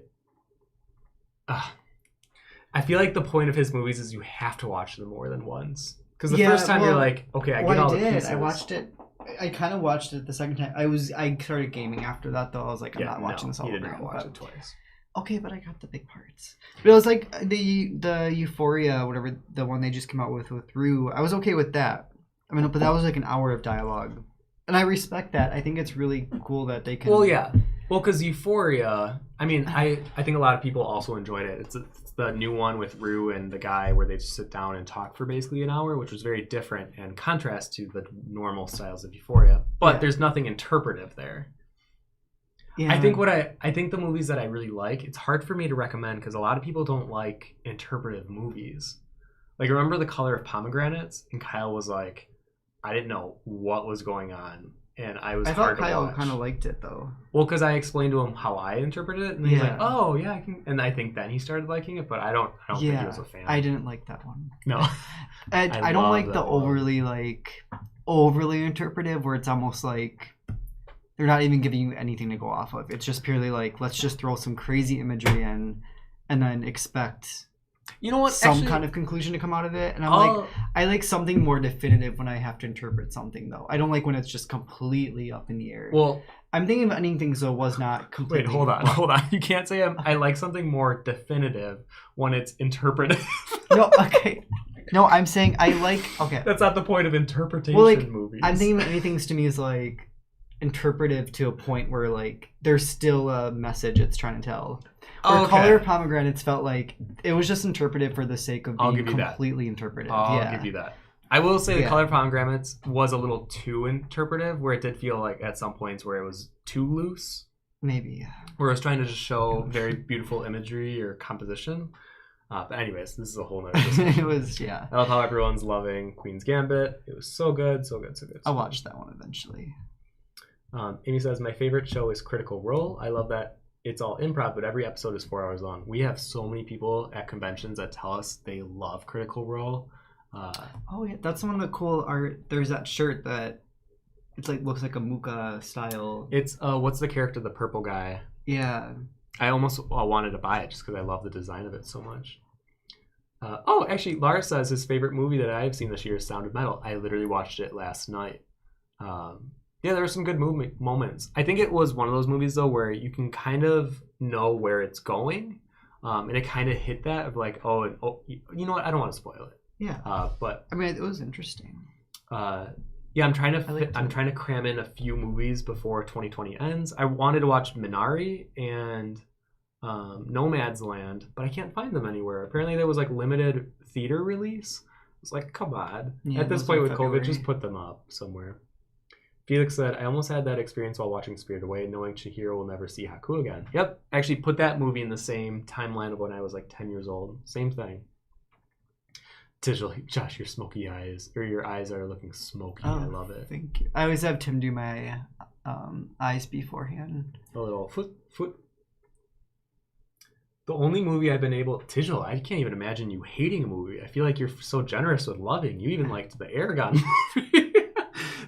I feel like the point of his movies is you have to watch them more than once. Because the first time you're like, okay, I get all the pieces. I watched it. I kind of watched it the second time. I started gaming after that, though. I was like, I'm not watching this all over again. You did not watch it twice. Okay, but I got the big parts. But it was like the Euphoria, whatever, the one they just came out with Rue. I was okay with that. I mean, but that was like an hour of dialogue. And I respect that. I think it's really cool that they can Well, because Euphoria, I mean, I think a lot of people also enjoyed it. It's the new one with Rue and the guy where they just sit down and talk for basically an hour, which was very different and contrast to the normal styles of Euphoria. But there's nothing interpretive there. Yeah. I think the movies that I really like, it's hard for me to recommend because a lot of people don't like interpretive movies. Like, remember The Color of Pomegranates? And Kyle was like, I didn't know what was going on. And I thought Kyle kind of liked it, though. Well, because I explained to him how I interpreted it. And he's like, oh, yeah, I can. And I think then he started liking it, but I don't think he was a fan. I didn't like that one. No. I don't like the overly interpretive where it's almost like they're not even giving you anything to go off of. It's just purely like, let's just throw some crazy imagery in and then expect some kind of conclusion to come out of it. And I like something more definitive when I have to interpret something, though. I don't like when it's just completely up in the air. Well, I'm thinking of ending things, though, was not completely... Wait, hold on. You can't say I like something more definitive when it's interpretive. No, okay. No, I'm saying I like... Okay. That's not the point of interpretation movies. I'm thinking that anything to me is like interpretive to a point where like there's still a message it's trying to tell. Where Color of Pomegranates felt like it was just interpretive for the sake of being completely interpretive. I'll give you that. I will say The Color of Pomegranates was a little too interpretive, where it did feel like at some points where it was too loose. Maybe. Where it was trying to just show very beautiful imagery or composition. But anyways, this is a whole nother discussion. It was, I love how everyone's loving Queen's Gambit. It was so good, so good, so good. I'll watch that one eventually. Amy says, my favorite show is Critical Role. I love that it's all improv, but every episode is 4 hours long. We have so many people at conventions that tell us they love Critical Role. That's one of the cool art. There's that shirt that it's like looks like a Muka style. It's what's the character, the purple guy? Yeah. I almost wanted to buy it just because I love the design of it so much. Actually, Lars says his favorite movie that I've seen this year is Sound of Metal. I literally watched it last night. There were some good moments. I think it was one of those movies, though, where you can kind of know where it's going. And it kind of hit that of like, you know what? I don't want to spoil it. Yeah. But I mean, it was interesting. I'm trying to cram in a few movies before 2020 ends. I wanted to watch Minari and Nomadland, but I can't find them anywhere. Apparently, there was like limited theater release. It's like, come on. At this point with COVID, just put them up somewhere. Felix said, I almost had that experience while watching Spirited Away, knowing Chihiro will never see Haku again. Yep. Actually put that movie in the same timeline of when I was like 10 years old. Same thing. Josh, your smoky eyes, or your eyes are looking smoky. I love it. Thank you. I always have Tim do my eyes beforehand. A little foot. The only movie I've been able... Tijal, I can't even imagine you hating a movie. I feel like you're so generous with loving. You even liked the Aragon movie.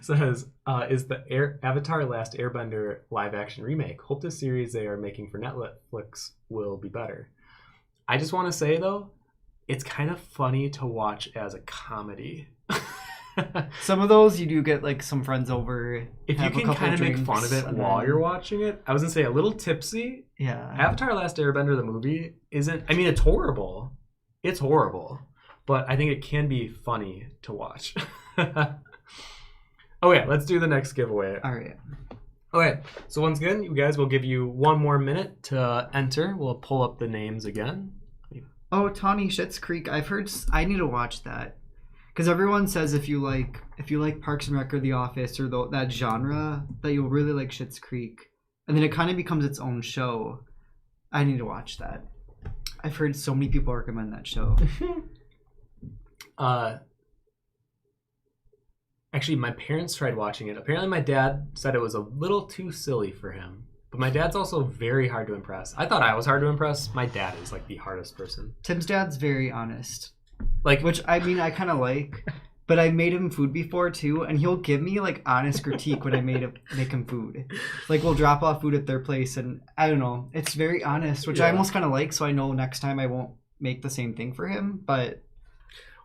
Says, is the Avatar Last Airbender live-action remake. Hope the series they are making for Netflix will be better. I just want to say, though, it's kind of funny to watch as a comedy. Some of those you do get like some friends over. If you can kind of make fun of it while you're watching it. I was going to say a little tipsy. Yeah. Avatar Last Airbender, the movie, isn't... I mean, it's horrible. It's horrible. But I think it can be funny to watch. Okay, let's do the next giveaway. All right. Okay, so once again, you guys will give you 1 more minute to enter. We'll pull up the names again. Oh, Tawny Schitt's Creek. I've heard. I need to watch that because everyone says if you like Parks and Rec or The Office or that genre, that you'll really like Schitt's Creek, and then it kind of becomes its own show. I need to watch that. I've heard so many people recommend that show. Actually, my parents tried watching it. Apparently, my dad said it was a little too silly for him. But my dad's also very hard to impress. I thought I was hard to impress. My dad is like the hardest person. Tim's dad's very honest. Which I mean, I kind of like. But I made him food before too, and he'll give me like honest critique when I make him food. Like we'll drop off food at their place, and I don't know. It's very honest, which I almost kind of like. So I know next time I won't make the same thing for him. But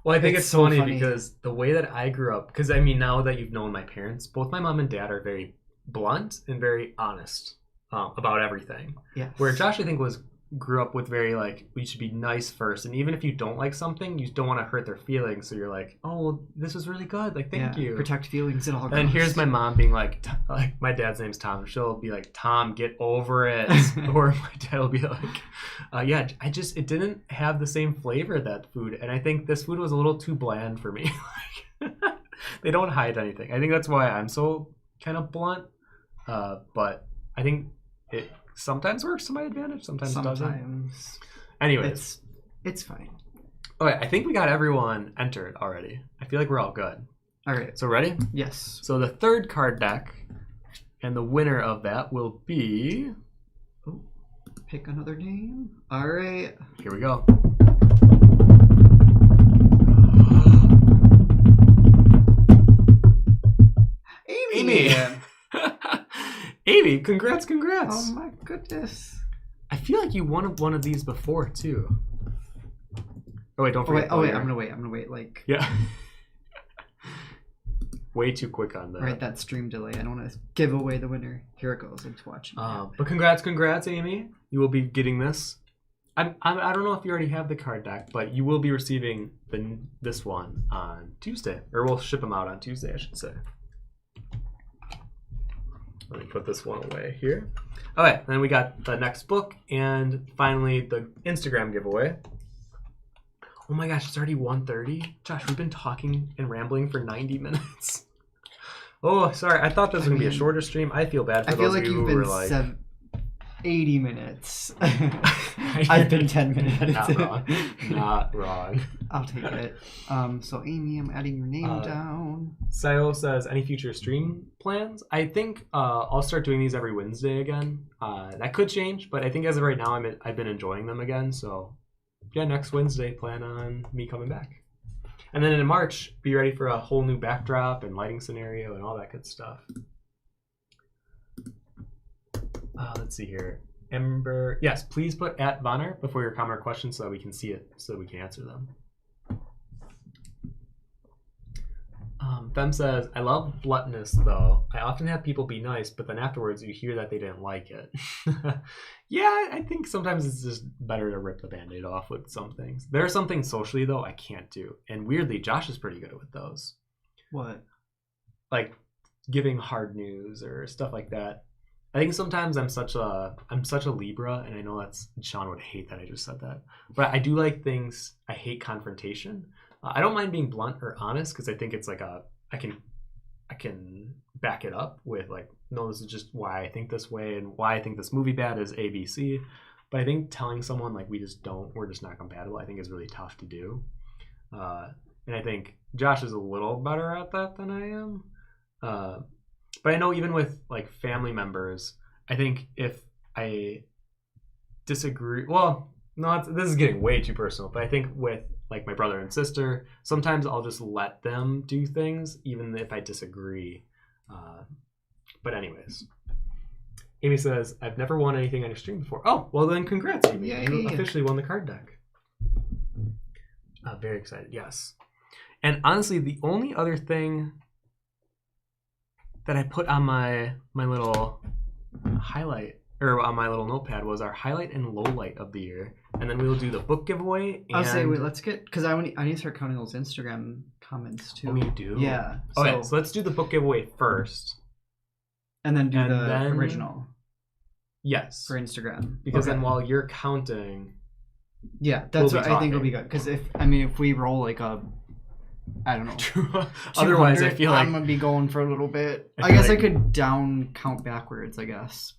well, I think it's so funny because the way that I grew up, because I mean, now that you've known my parents, both my mom and dad are very blunt and very honest about everything. Yes. Where Josh, I think, was grew up with very like, we should be nice first, and even if you don't like something, you don't want to hurt their feelings, so you're like, oh well, this was really good, like thank you. Protect feelings at all costs. And here's my mom being like my dad's name's Tom, she'll be like, Tom, get over it. Or my dad will be like, yeah, it didn't have the same flavor, that food, and I think this food was a little too bland for me. They don't hide anything. I think that's why I'm so kind of blunt, but I think it sometimes works to my advantage, sometimes doesn't. Anyways, it's fine. Okay, I think we got everyone entered already. I feel like we're all good. All right. So ready? Yes. So the third card deck, and the winner of that will be... Oh, pick another name. All right. Here we go. Amy! Amy, congrats. Oh my goodness. I feel like you won one of these before, too. Oh, wait, don't forget. I'm gonna wait. Like... Yeah. Way too quick on that. Right, that stream delay. I don't want to give away the winner. Here it goes. It's watching. But congrats, Amy. You will be getting this. I don't know if you already have the card deck, but you will be receiving this one on Tuesday. Or we'll ship them out on Tuesday, I should say. Let me put this one away here. Okay, then we got the next book, and finally the Instagram giveaway. Oh my gosh, it's already 1:30. Josh, we've been talking and rambling for 90 minutes. Oh, sorry. I thought this was going to be a shorter stream. I feel bad for those of you who were like... 80 minutes. I've been 10 minutes. Not wrong. I'll take it. So Amy, I'm adding your name down. Sayo says, any future stream plans? I think I'll start doing these every Wednesday again. That could change, but I think as of right now, I've been enjoying them again. So yeah, next Wednesday, plan on me coming back. And then in March, be ready for a whole new backdrop and lighting scenario and all that good stuff. Let's see here. Ember, yes, please put @vonnart before your comment or question so that we can see it, so that we can answer them. Fem says, I love bluntness though. I often have people be nice, but then afterwards you hear that they didn't like it. Yeah, I think sometimes it's just better to rip the band-aid off with some things. There are some things socially though I can't do. And weirdly, Josh is pretty good with those. What? Like giving hard news or stuff like that. I think sometimes I'm such a Libra, and I know Sean would hate that I just said that. But I do like things. I hate confrontation. I don't mind being blunt or honest because I think it's like I can back it up with like, no, this is just why I think this way and why I think this movie bad is ABC. But I think telling someone like we're just not compatible, I think is really tough to do. And I think Josh is a little better at that than I am. But I know even with like family members, I think if I disagree, well, no, this is getting way too personal, but I think with like my brother and sister, sometimes I'll just let them do things even if I disagree. But anyways, Amy says, I've never won anything on your stream before. Oh, well then congrats, Amy. Yay. You officially won the card deck. Very excited, yes. And honestly, the only other thing that I put on my little highlight, or on my little notepad, was our highlight and low light of the year. And then we will do the book giveaway. And... I'll say, wait, let's get, because I need to start counting those Instagram comments too. Oh, you do? Yeah. Okay, so let's do the book giveaway first. And then do the original. Yes. For Instagram. Because then while you're counting... Yeah, that's what I think will be good. Because if we roll like a, I don't know. Otherwise, I feel like I'm gonna be going for a little bit. I guess I could down count backwards, I guess.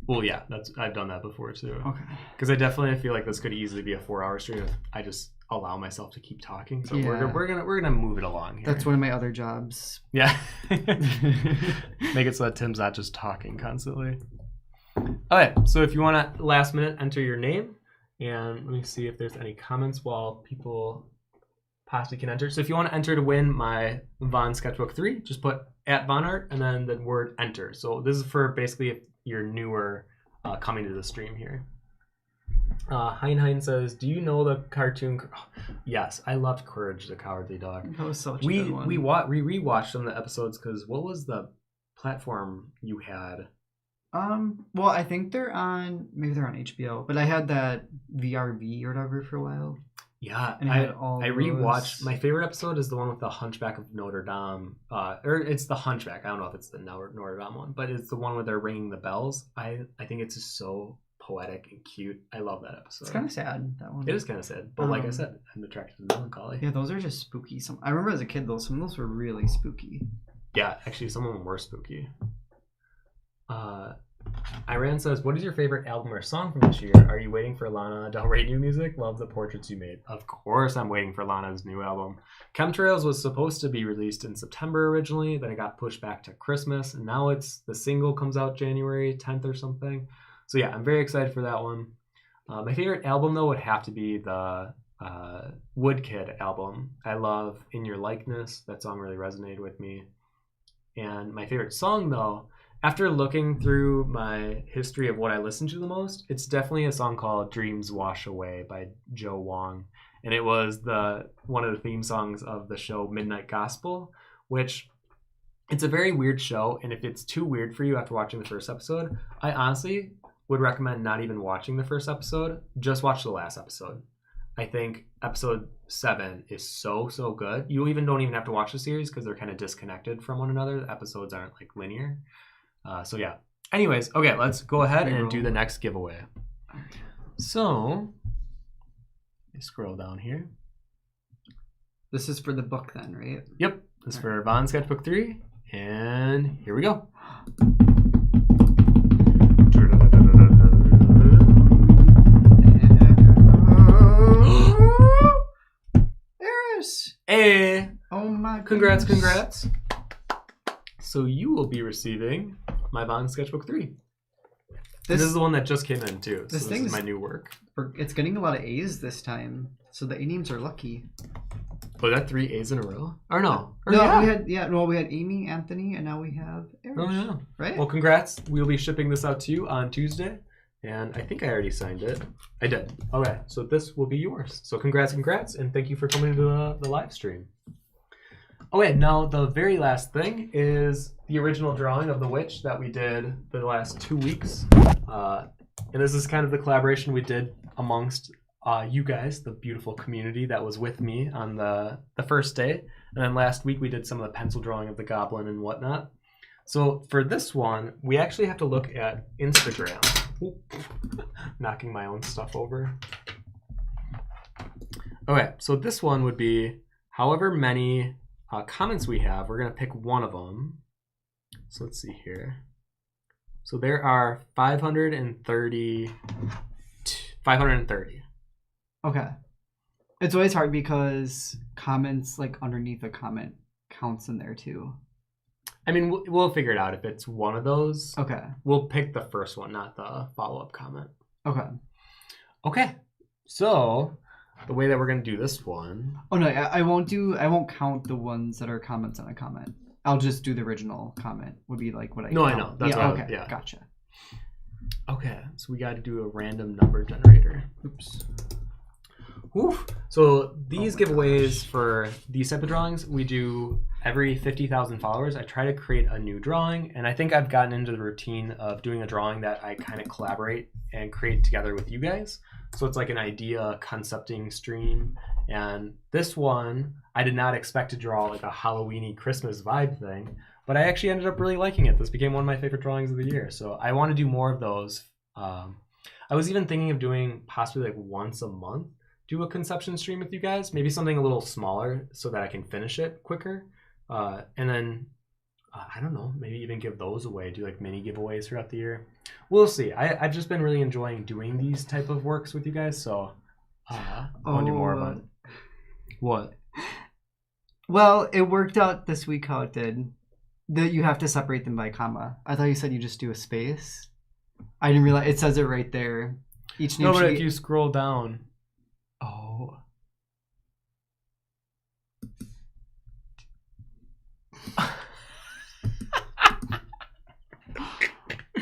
Well, yeah, I've done that before too. Okay. Because I definitely feel like this could easily be a 4-hour stream if I just allow myself to keep talking. So we're gonna move it along here. That's one of my other jobs. Yeah. Make it so that Tim's not just talking constantly. Okay, so if you want to last minute enter your name, and let me see if there's any comments while people possibly can enter. So if you want to enter to win my Von Sketchbook 3, just put @vonnart and then the word enter. So this is for basically if you're newer coming to the stream here. Hein says, do you know the cartoon? Yes, I loved Courage the Cowardly Dog. That was such a good one. We rewatched some of the episodes because what was the platform you had Well, I think they're on HBO, but I had that VRV or whatever for a while. Yeah, and I rewatched. My favorite episode is the one with the Hunchback of Notre Dame, or it's the Hunchback. I don't know if it's the Notre Dame one, but it's the one where they're ringing the bells. I think it's just so poetic and cute. I love that episode. It's kind of sad, that one. It is kind of sad, but like I said, I'm attracted to melancholy. Yeah, those are just spooky. I remember as a kid, some of those were really spooky. Yeah, actually, some of them were spooky. Iran says, what is your favorite album or song from this year? Are you waiting for Lana Del Rey new music? Love the portraits you made. Of course I'm waiting for Lana's new album. Chemtrails was supposed to be released in September originally, then it got pushed back to Christmas, and now the single comes out January 10th or something. So yeah, I'm very excited for that one. My favorite album, though, would have to be the Woodkid album. I love In Your Likeness. That song really resonated with me. And my favorite song, though, after looking through my history of what I listen to the most, it's definitely a song called Dreams Wash Away by Joe Wong. And it was one of the theme songs of the show Midnight Gospel, which it's a very weird show. And if it's too weird for you after watching the first episode, I honestly would recommend not even watching the first episode. Just watch the last episode. I think episode 7 is so good. You don't even have to watch the series because they're kind of disconnected from one another. The episodes aren't like linear. So yeah. Anyways, okay, let's go ahead and do the next giveaway. So, scroll down here. This is for the book then, right? Yep. This is for Von Sketchbook 3. And here we go. Eris! Hey! Oh my goodness. Congrats. So you will be receiving my Von Sketchbook 3. This is the one that just came in too. So this is my new work. It's getting a lot of A's this time, so the A names are lucky. Was that 3 A's in a row? Or no? We had Amy, Anthony, and now we have Eris. Oh yeah. Right? Well, congrats. We'll be shipping this out to you on Tuesday. And I think I already signed it. I did. Okay, so this will be yours. So congrats, and thank you for coming to the live stream. Okay, now the very last thing is the original drawing of the witch that we did the last 2 weeks. And this is kind of the collaboration we did amongst you guys, the beautiful community that was with me on the first day. And then last week we did some of the pencil drawing of the goblin and whatnot. So for this one, we actually have to look at Instagram. Knocking my own stuff over. Okay, so this one would be however many comments we have, we're going to pick one of them. So let's see here. So there are 530. Okay. It's always hard because comments like underneath a comment counts in there too. I mean, we'll figure it out if it's one of those. Okay. We'll pick the first one, not the follow-up comment. Okay. So the way that we're going to do this one. Oh no, I won't count the ones that are comments on a comment. I'll just do the original comment. Would be like what I No, count. I know. That's okay. Yeah. Gotcha. Okay. So we got to do a random number generator. Oops. Whew. So these giveaways for these type of drawings, we do every 50,000 followers. I try to create a new drawing, and I think I've gotten into the routine of doing a drawing that I kind of collaborate and create together with you guys. So it's like an idea concepting stream. And this one, I did not expect to draw like a Halloween-y Christmas vibe thing, but I actually ended up really liking it. This became one of my favorite drawings of the year. So I want to do more of those. I was even thinking of doing possibly like once a month, do a conception stream with you guys, maybe something a little smaller so that I can finish it quicker. And then, I don't know, maybe even give those away, do like mini giveaways throughout the year. We'll see. I've just been really enjoying doing these type of works with you guys, so I want to do more of them. What? Well, it worked out this week how it did. That you have to separate them by comma. I thought you said you just do a space. I didn't realize, it says it right there. Each name. No, but if you scroll down. Oh.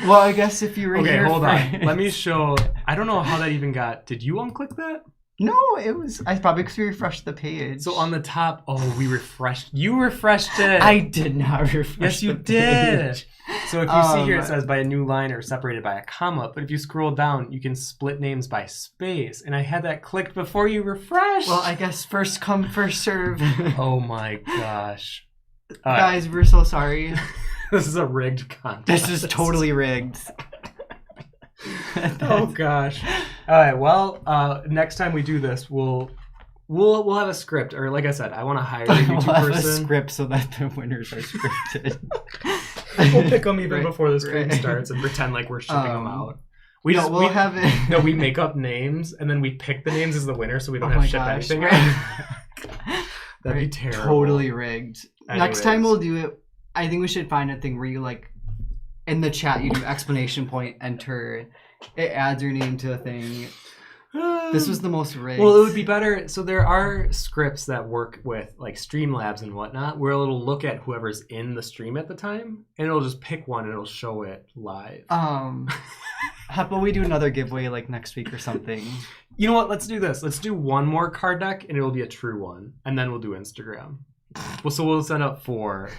Well, I guess if you were okay, here hold on. Let me show. I don't know how that even got. Did you unclick that? No, it was. I probably because we refreshed the page. So on the top, we refreshed. You refreshed it. I did not refresh. Yes, you did. So if you see here, it says by a new line or separated by a comma. But if you scroll down, you can split names by space. And I had that clicked before you refreshed. Well, I guess first come, first serve. Oh my gosh. Guys, we're so sorry. This is a rigged contest. This is totally rigged. Oh gosh. All right. Well, next time we do this, we'll have a script, or like I said, I want to hire a YouTube we'll have person. a script so that the winners are scripted. We'll pick them even before the stream starts and pretend like we're shipping them out. We have it. No, we make up names and then we pick the names as the winner, so we don't have to ship anything out. That'd be terrible. Totally rigged. Anyways. Next time we'll do it. I think we should find a thing where you like in the chat you do exclamation point enter. It adds your name to a thing. This was the most rigged. Well, it would be better. So there are scripts that work with like Streamlabs and whatnot, where it'll look at whoever's in the stream at the time, and it'll just pick one and it'll show it live. How about we do another giveaway like next week or something? You know what? Let's do this. Let's do one more card deck, and it'll be a true one, and then we'll do Instagram. Well, so we'll set up 4.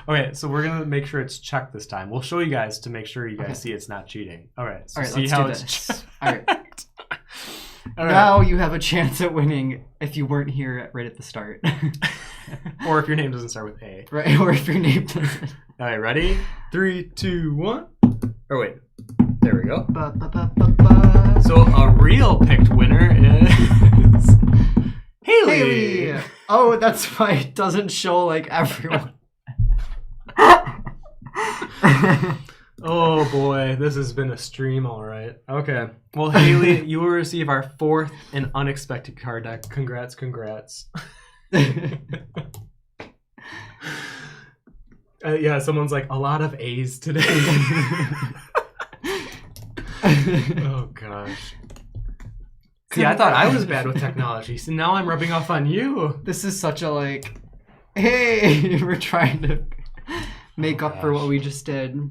Okay, so we're gonna make sure it's checked this time. We'll show you guys to make sure you guys see it's not cheating. All right, so see let's how do it's this. All right. All right. Now you have a chance at winning if you weren't here right at the start. Or if your name doesn't start with A. Right, or if your name doesn't. All right, ready? 3, 2, 1. Oh wait, there we go. So a real picked winner is Haley. Oh, that's why it doesn't show like everyone. Oh boy, this has been a stream, all right. Okay. Well, Haley, you will receive our 4th and unexpected card deck. Congrats. Yeah, someone's like, a lot of A's today. Oh gosh. See, I thought I was bad with technology, so now I'm rubbing off on you. This is such a like, hey, we're trying to make up for what we just did.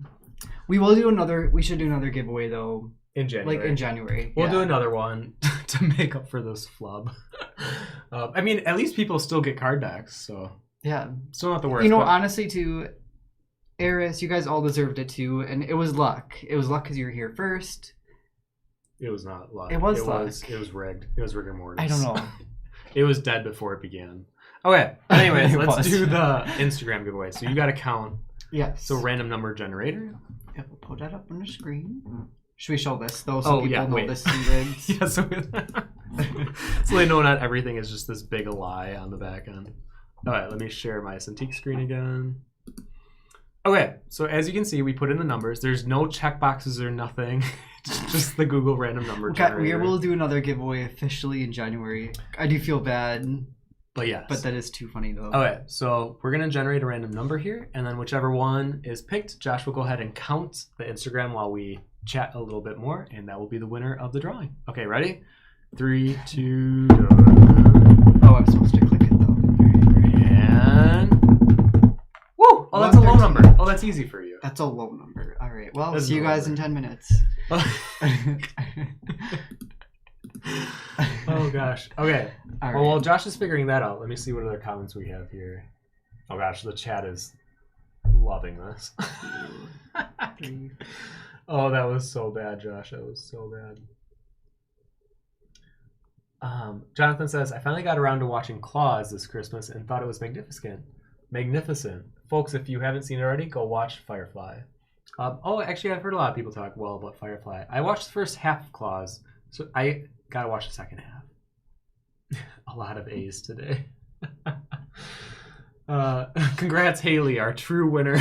We should do another giveaway though. In January. Like in January. We'll do another one to make up for this flub. I mean, at least people still get card decks, so. Yeah. Still not the worst. You know, honestly too, Eris, you guys all deserved it too, and it was luck. It was luck because you were here first. It was not luck. It was luck. It was rigged. It was rigor mortis. I don't know. It was dead before it began. Okay. Anyways, let's do the Instagram giveaway. So you got to count. Yes. So random number generator. Yeah, we'll put that up on the screen. Should we show this though, so people know this is rigged? Yeah. So they know not everything is just this big lie on the back end. All right. Let me share my Cintiq screen again. Okay, so as you can see, we put in the numbers. There's no checkboxes or nothing. It's just the Google random number generator. We will do another giveaway officially in January. I do feel bad. But yes. But that is too funny though. Okay, so we're going to generate a random number here, and then whichever one is picked, Josh will go ahead and count the Instagram while we chat a little bit more, and that will be the winner of the drawing. Okay, ready? 3, 2, go. Oh, I'm supposed to click it though. And... Woo! Oh, that's a low number. Oh, that's easy for you. That's a low number. All right. Well, That's see you guys number. in 10 minutes. Oh, gosh. Okay. All Well, while right. Josh is figuring that out, let me see what other comments we have here. Oh, gosh. The chat is loving this. 3. Oh, that was so bad, Josh. That was so bad. Jonathan says, I finally got around to watching Claws this Christmas and thought it was magnificent. Folks, if you haven't seen it already, go watch Firefly. Oh, actually, I've heard a lot of people talk well about Firefly. I watched the first half of Claws, so I gotta watch the second half. A lot of A's today. Congrats, Haley, our true winner.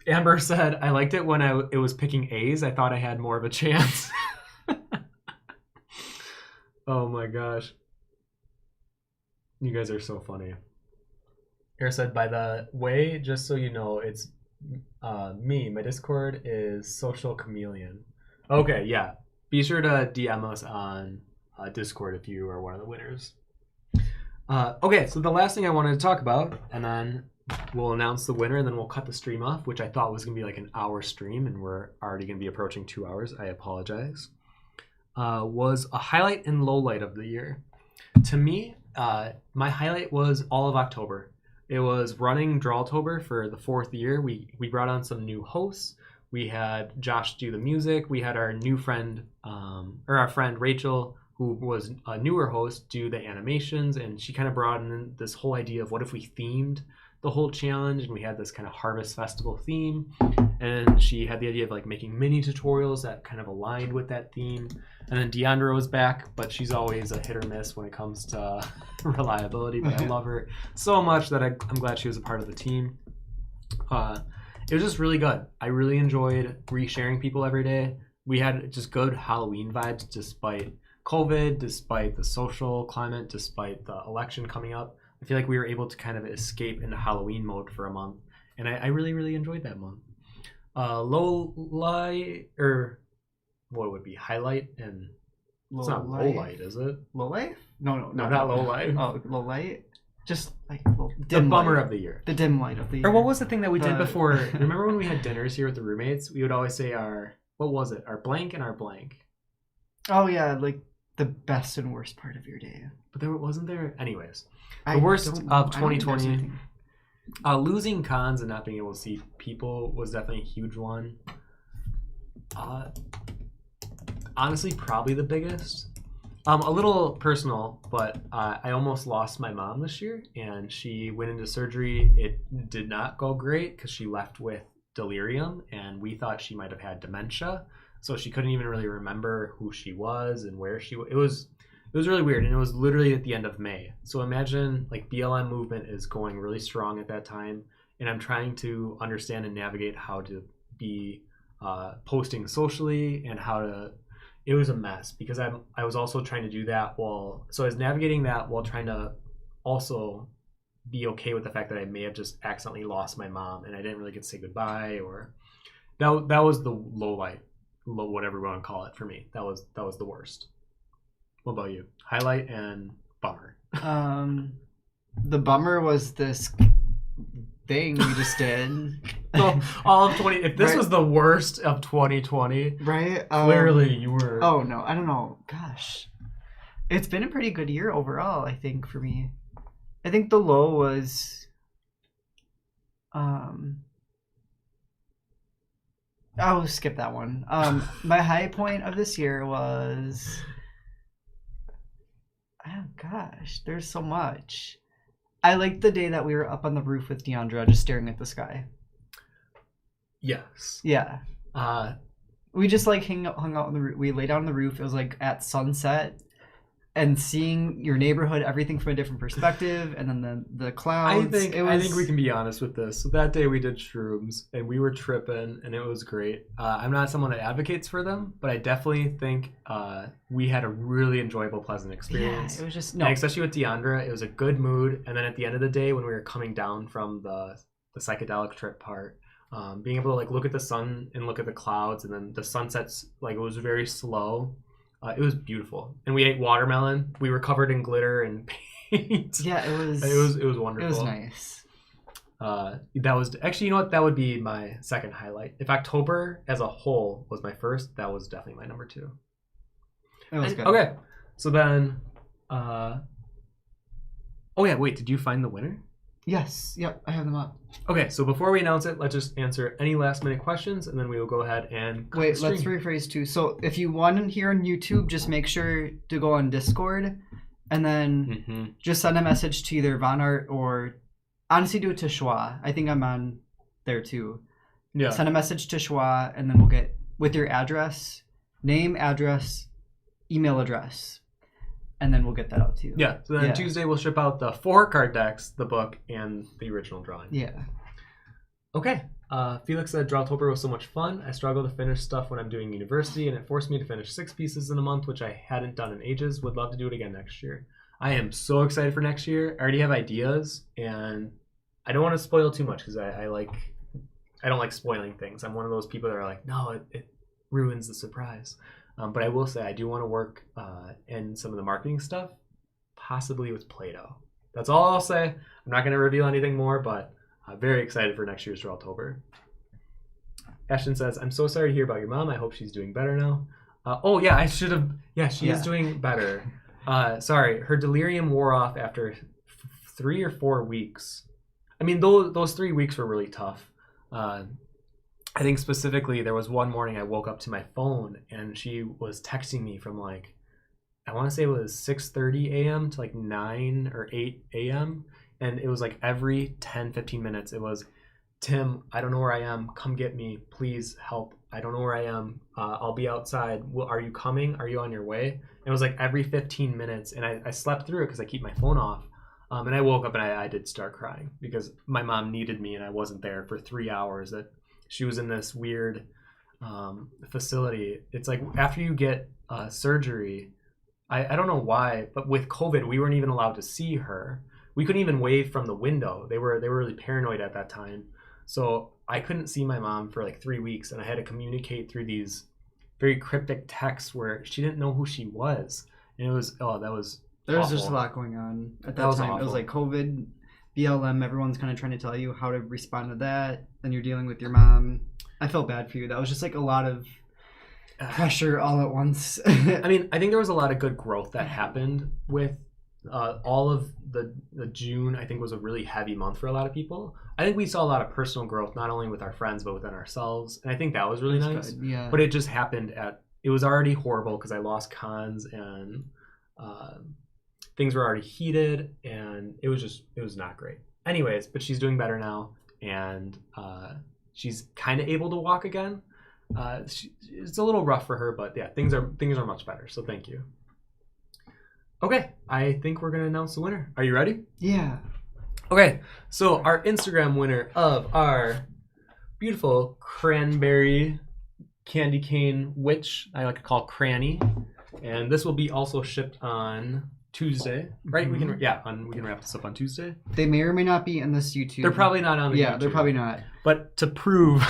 Amber said, I liked it when it was picking A's. I thought I had more of a chance. Oh my gosh. You guys are so funny. Eric said, by the way, just so you know, it's me. My Discord is Social Chameleon. Okay, yeah. Be sure to DM us on Discord if you are one of the winners. Okay, so the last thing I wanted to talk about, and then we'll announce the winner, and then we'll cut the stream off, which I thought was going to be like an hour stream, and we're already going to be approaching 2 hours. I apologize. Was a highlight and low light of the year. To me, My highlight was all of October. It was running Drawtober for the 4th year. We brought on some new hosts. We had Josh do the music. We had our new friend, our friend Rachel, who was a newer host, do the animations, and she kind of brought in this whole idea of what if we themed the whole challenge, and we had this kind of harvest festival theme, and she had the idea of like making mini tutorials that kind of aligned with that theme. And then Deandra was back, but she's always a hit or miss when it comes to reliability, but I love her so much that I'm glad she was a part of the team. It was just really good. I really enjoyed re-sharing people every day. We had just good Halloween vibes despite COVID, despite the social climate, despite the election coming up. I feel like we were able to kind of escape into Halloween mode for a month, and I really, really enjoyed that month. Low light, or what would it be? Highlight and it's not low light, is it? Low light? No, not low light. Oh, low light. Just like the bummer of the year. The dim light of the year. Or what was the thing that we did before? Remember when we had dinners here with the roommates? We would always say what was it? Our blank and our blank. Oh yeah, like the best and worst part of your day. But wasn't there? Anyways, the worst of 2020. Losing cons and not being able to see people was definitely a huge one. Honestly, probably the biggest. A little personal, but I almost lost my mom this year, and she went into surgery. It did not go great because she left with delirium, and we thought she might have had dementia. So she couldn't even really remember who she was and where she was. It was really weird, and it was literally at the end of May. So imagine like BLM movement is going really strong at that time, and I'm trying to understand and navigate how to be posting socially and how to. It was a mess because I was also trying to do that so I was navigating that while trying to also be okay with the fact that I may have just accidentally lost my mom and I didn't really get to say goodbye, or that was the low whatever we want to call it for me. That was the worst. What about you? Highlight and bummer. The bummer was this thing we just did. So, all of 20. If this was the worst of 2020, right? Clearly, you were. Oh no, I don't know. Gosh, it's been a pretty good year overall. I think for me, I think the low was. I'll skip that one. My high point of this year was. Oh gosh, there's so much. I liked the day that we were up on the roof with Deandra, just staring at the sky. Yes. Yeah. We just like hung out on the roof. We lay down on the roof. It was like at sunset, and seeing your neighborhood, everything from a different perspective, and then the clouds. I think we can be honest with this. So that day we did shrooms, and we were tripping, and it was great. I'm not someone that advocates for them, but I definitely think we had a really enjoyable, pleasant experience. Yeah, it was just and especially with Deandra, it was a good mood. And then at the end of the day, when we were coming down from the psychedelic trip part, being able to like look at the sun and look at the clouds, and then the sunsets, like it was very slow. It was beautiful, and we ate watermelon. We were covered in glitter and paint. Yeah, it was wonderful. It was nice. That was actually, you know what? That would be my second highlight. If October as a whole was my first, that was definitely my number 2. It was good. Okay, so then, oh yeah, wait, did you find the winner? Yes. Yep, I have them up. Okay, so before we announce it, let's just answer any last minute questions, and then we will go ahead and wait. Let's rephrase too. So if you want to hear on YouTube, just make sure to go on Discord, and then just send a message to either vonnart or honestly do it to Schwa. I think I'm on there too. Yeah. Send a message to Schwa, and then we'll get with your address, name, address, email address. And then we'll get that out to you. Yeah. So then Tuesday we'll ship out the 4 card decks, the book, and the original drawing. Yeah. Okay. Felix said Drawtober was so much fun. I struggle to finish stuff when I'm doing university, and it forced me to finish 6 pieces in a month, which I hadn't done in ages. Would love to do it again next year. I am so excited for next year. I already have ideas, and I don't want to spoil too much because I don't like spoiling things. I'm one of those people that are like, no, it ruins the surprise. But I will say I do want to work in some of the marketing stuff, possibly with Play-Doh. That's all I'll say. I'm not going to reveal anything more, but I'm very excited for next year's Drawtober. Ashton says, I'm so sorry to hear about your mom. I hope she's doing better now. Oh, yeah, I should have. Yeah, she is doing better. Sorry, her delirium wore off after 3 or 4 weeks. I mean, those 3 weeks were really tough. I think specifically there was one morning I woke up to my phone and she was texting me from like, I want to say it was 6:30 a.m. to like 9 or 8 a.m. And it was like every 10, 15 minutes it was, Tim, I don't know where I am. Come get me. Please help. I don't know where I am. I'll be outside. Are you coming? Are you on your way? And it was like every 15 minutes. And I slept through it because I keep my phone off. And I woke up and I did start crying because my mom needed me and I wasn't there for 3 hours. That she was in this weird facility. It's like after you get surgery, I don't know why, but with COVID, we weren't even allowed to see her. We couldn't even wave from the window. They were really paranoid at that time. So I couldn't see my mom for like 3 weeks, and I had to communicate through these very cryptic texts where she didn't know who she was. And it was, that was There was awful. just a lot going on at that was time. awful. It was like COVID, BLM, everyone's kind of trying to tell you how to respond to that. Then you're dealing with your mom. I felt bad for you. That was just like a lot of pressure all at once. I mean, I think there was a lot of good growth that happened with all of the June. I think was a really heavy month for a lot of people. I think we saw a lot of personal growth, not only with our friends, but within ourselves. And I think that was really nice. Good. Yeah. But it just happened it was already horrible because I lost cons and things were already heated and it was not great. Anyways, but she's doing better now and she's kind of able to walk again. It's a little rough for her, but yeah, things are much better. So thank you. Okay, I think we're gonna announce the winner. Are you ready? Yeah. Okay, so our Instagram winner of our beautiful cranberry candy cane witch, I like to call Cranny, and this will be also shipped on Tuesday, right? Mm-hmm. We can wrap this up on Tuesday. They may or may not be in this YouTube. They're probably not on the Yeah, YouTube. they're probably not. But to prove,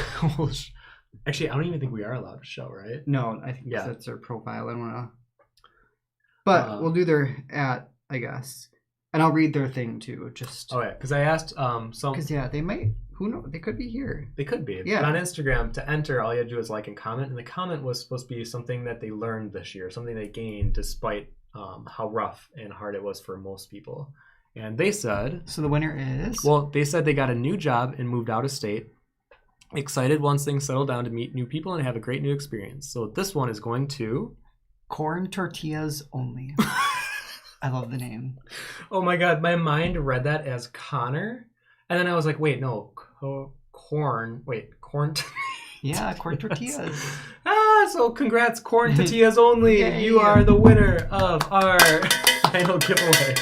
actually, I don't even think we are allowed to show, right? No, I think Yeah. that's their profile. I don't want to. But we'll do their I guess. And I'll read their thing too, just. Oh yeah, because I asked some. Because yeah, they might. Who knows? They could be here. They could be. Yeah. But on Instagram, to enter, all you had to do is like and comment, and the comment was supposed to be something that they learned this year, something they gained despite how rough and hard it was for most people. And they said. So the winner is. Well, they said they got a new job and moved out of state. Excited once things settle down to meet new people and have a great new experience. So this one is going to. Corn tortillas only. I love the name. Oh my god, my mind read that as Connor, and then I was like, wait, no, corn. Wait, corn. Yeah, corn tortillas. So congrats, corn tortillas only. Yay. You are the winner of our final giveaway.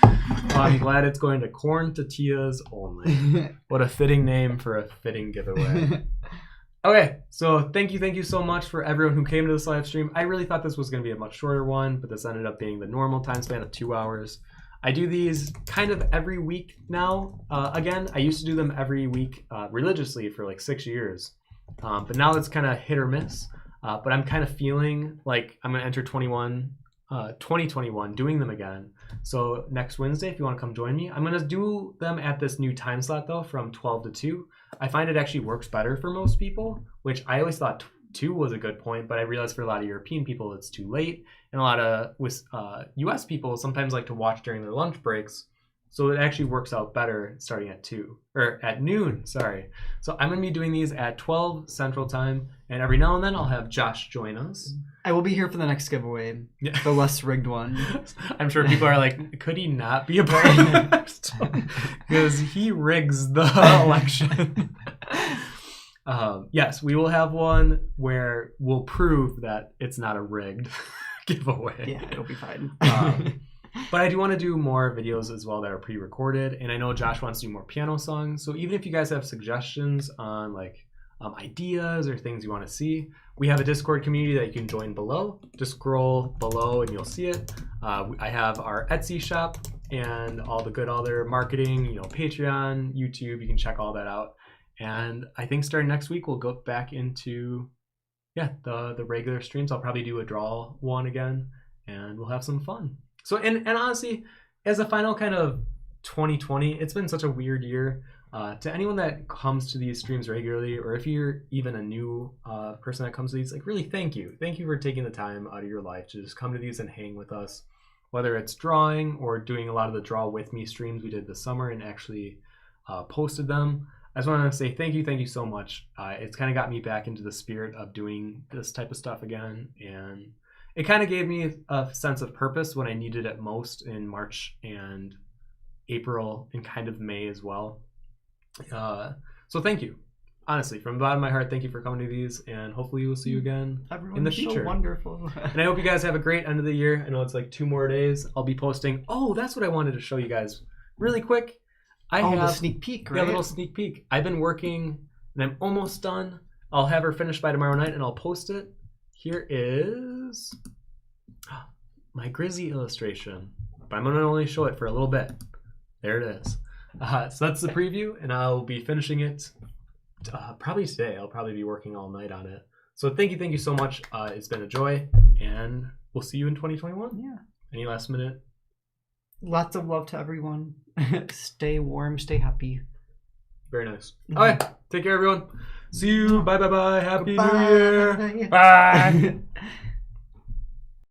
Oh, I'm glad it's going to corn tortillas only. What a fitting name for a fitting giveaway. Okay, so thank you so much for everyone who came to this live stream. I really thought this was going to be a much shorter one, but this ended up being the normal time span of 2 hours. I do these kind of every week now. Again, I used to do them every week religiously for like 6 years, but now it's kind of hit or miss. But I'm kind of feeling like I'm going to enter 2021 doing them again. So next Wednesday, if you want to come join me, I'm going to do them at this new time slot though, from 12 to 2. I find it actually works better for most people, which I always thought 2 was a good point, but I realized for a lot of European people it's too late, and a lot of US people sometimes like to watch during their lunch breaks, so it actually works out better starting at noon. Sorry. So I'm going to be doing these at 12 Central Time, and every now and then I'll have Josh join us. I will be here for the next giveaway, Yeah. the less rigged one. I'm sure people are like, could he not be a part of the next one? Because he rigs the election. Yes, we will have one where we'll prove that it's not a rigged giveaway. Yeah, it'll be fine. But I do want to do more videos as well that are pre-recorded, and I know Josh wants to do more piano songs. So even if you guys have suggestions on like ideas or things you want to see, we have a Discord community that you can join below. Just scroll below and you'll see it. I have our Etsy shop and all the good other marketing, Patreon, YouTube. You can check all that out. And I think starting next week, we'll go back into the regular streams. I'll probably do a draw one again, and we'll have some fun. So, and honestly, as a final kind of 2020, it's been such a weird year. To anyone that comes to these streams regularly, or if you're even a new person that comes to these, like really thank you. Thank you for taking the time out of your life to just come to these and hang with us. whether it's drawing or doing a lot of the draw with me streams we did this summer and actually posted them. I just want to say thank you so much. It's kind of got me back into the spirit of doing this type of stuff again, and it kind of gave me a sense of purpose when I needed it most in March and April and kind of May as well. So thank you. Honestly, from the bottom of my heart, thank you for coming to these, and hopefully we'll see you again in the future. So wonderful. And I hope you guys have a great end of the year. I know it's like 2 more days. I'll be posting. Oh, that's what I wanted to show you guys really quick. I have the sneak peek, right? Yeah, a little sneak peek. I've been working, and I'm almost done. I'll have her finished by tomorrow night, and I'll post it. Here is my Grizzy illustration, but I'm going to only show it for a little bit. There it is. So that's the preview, and I'll be finishing it probably today. I'll probably be working all night on it. So thank you so much. It's been a joy, and we'll see you in 2021. Yeah. Any last minute? Lots of love to everyone. Stay warm, stay happy. Very nice. All right. Take care, everyone. See you. Bye. Happy New Year. Bye.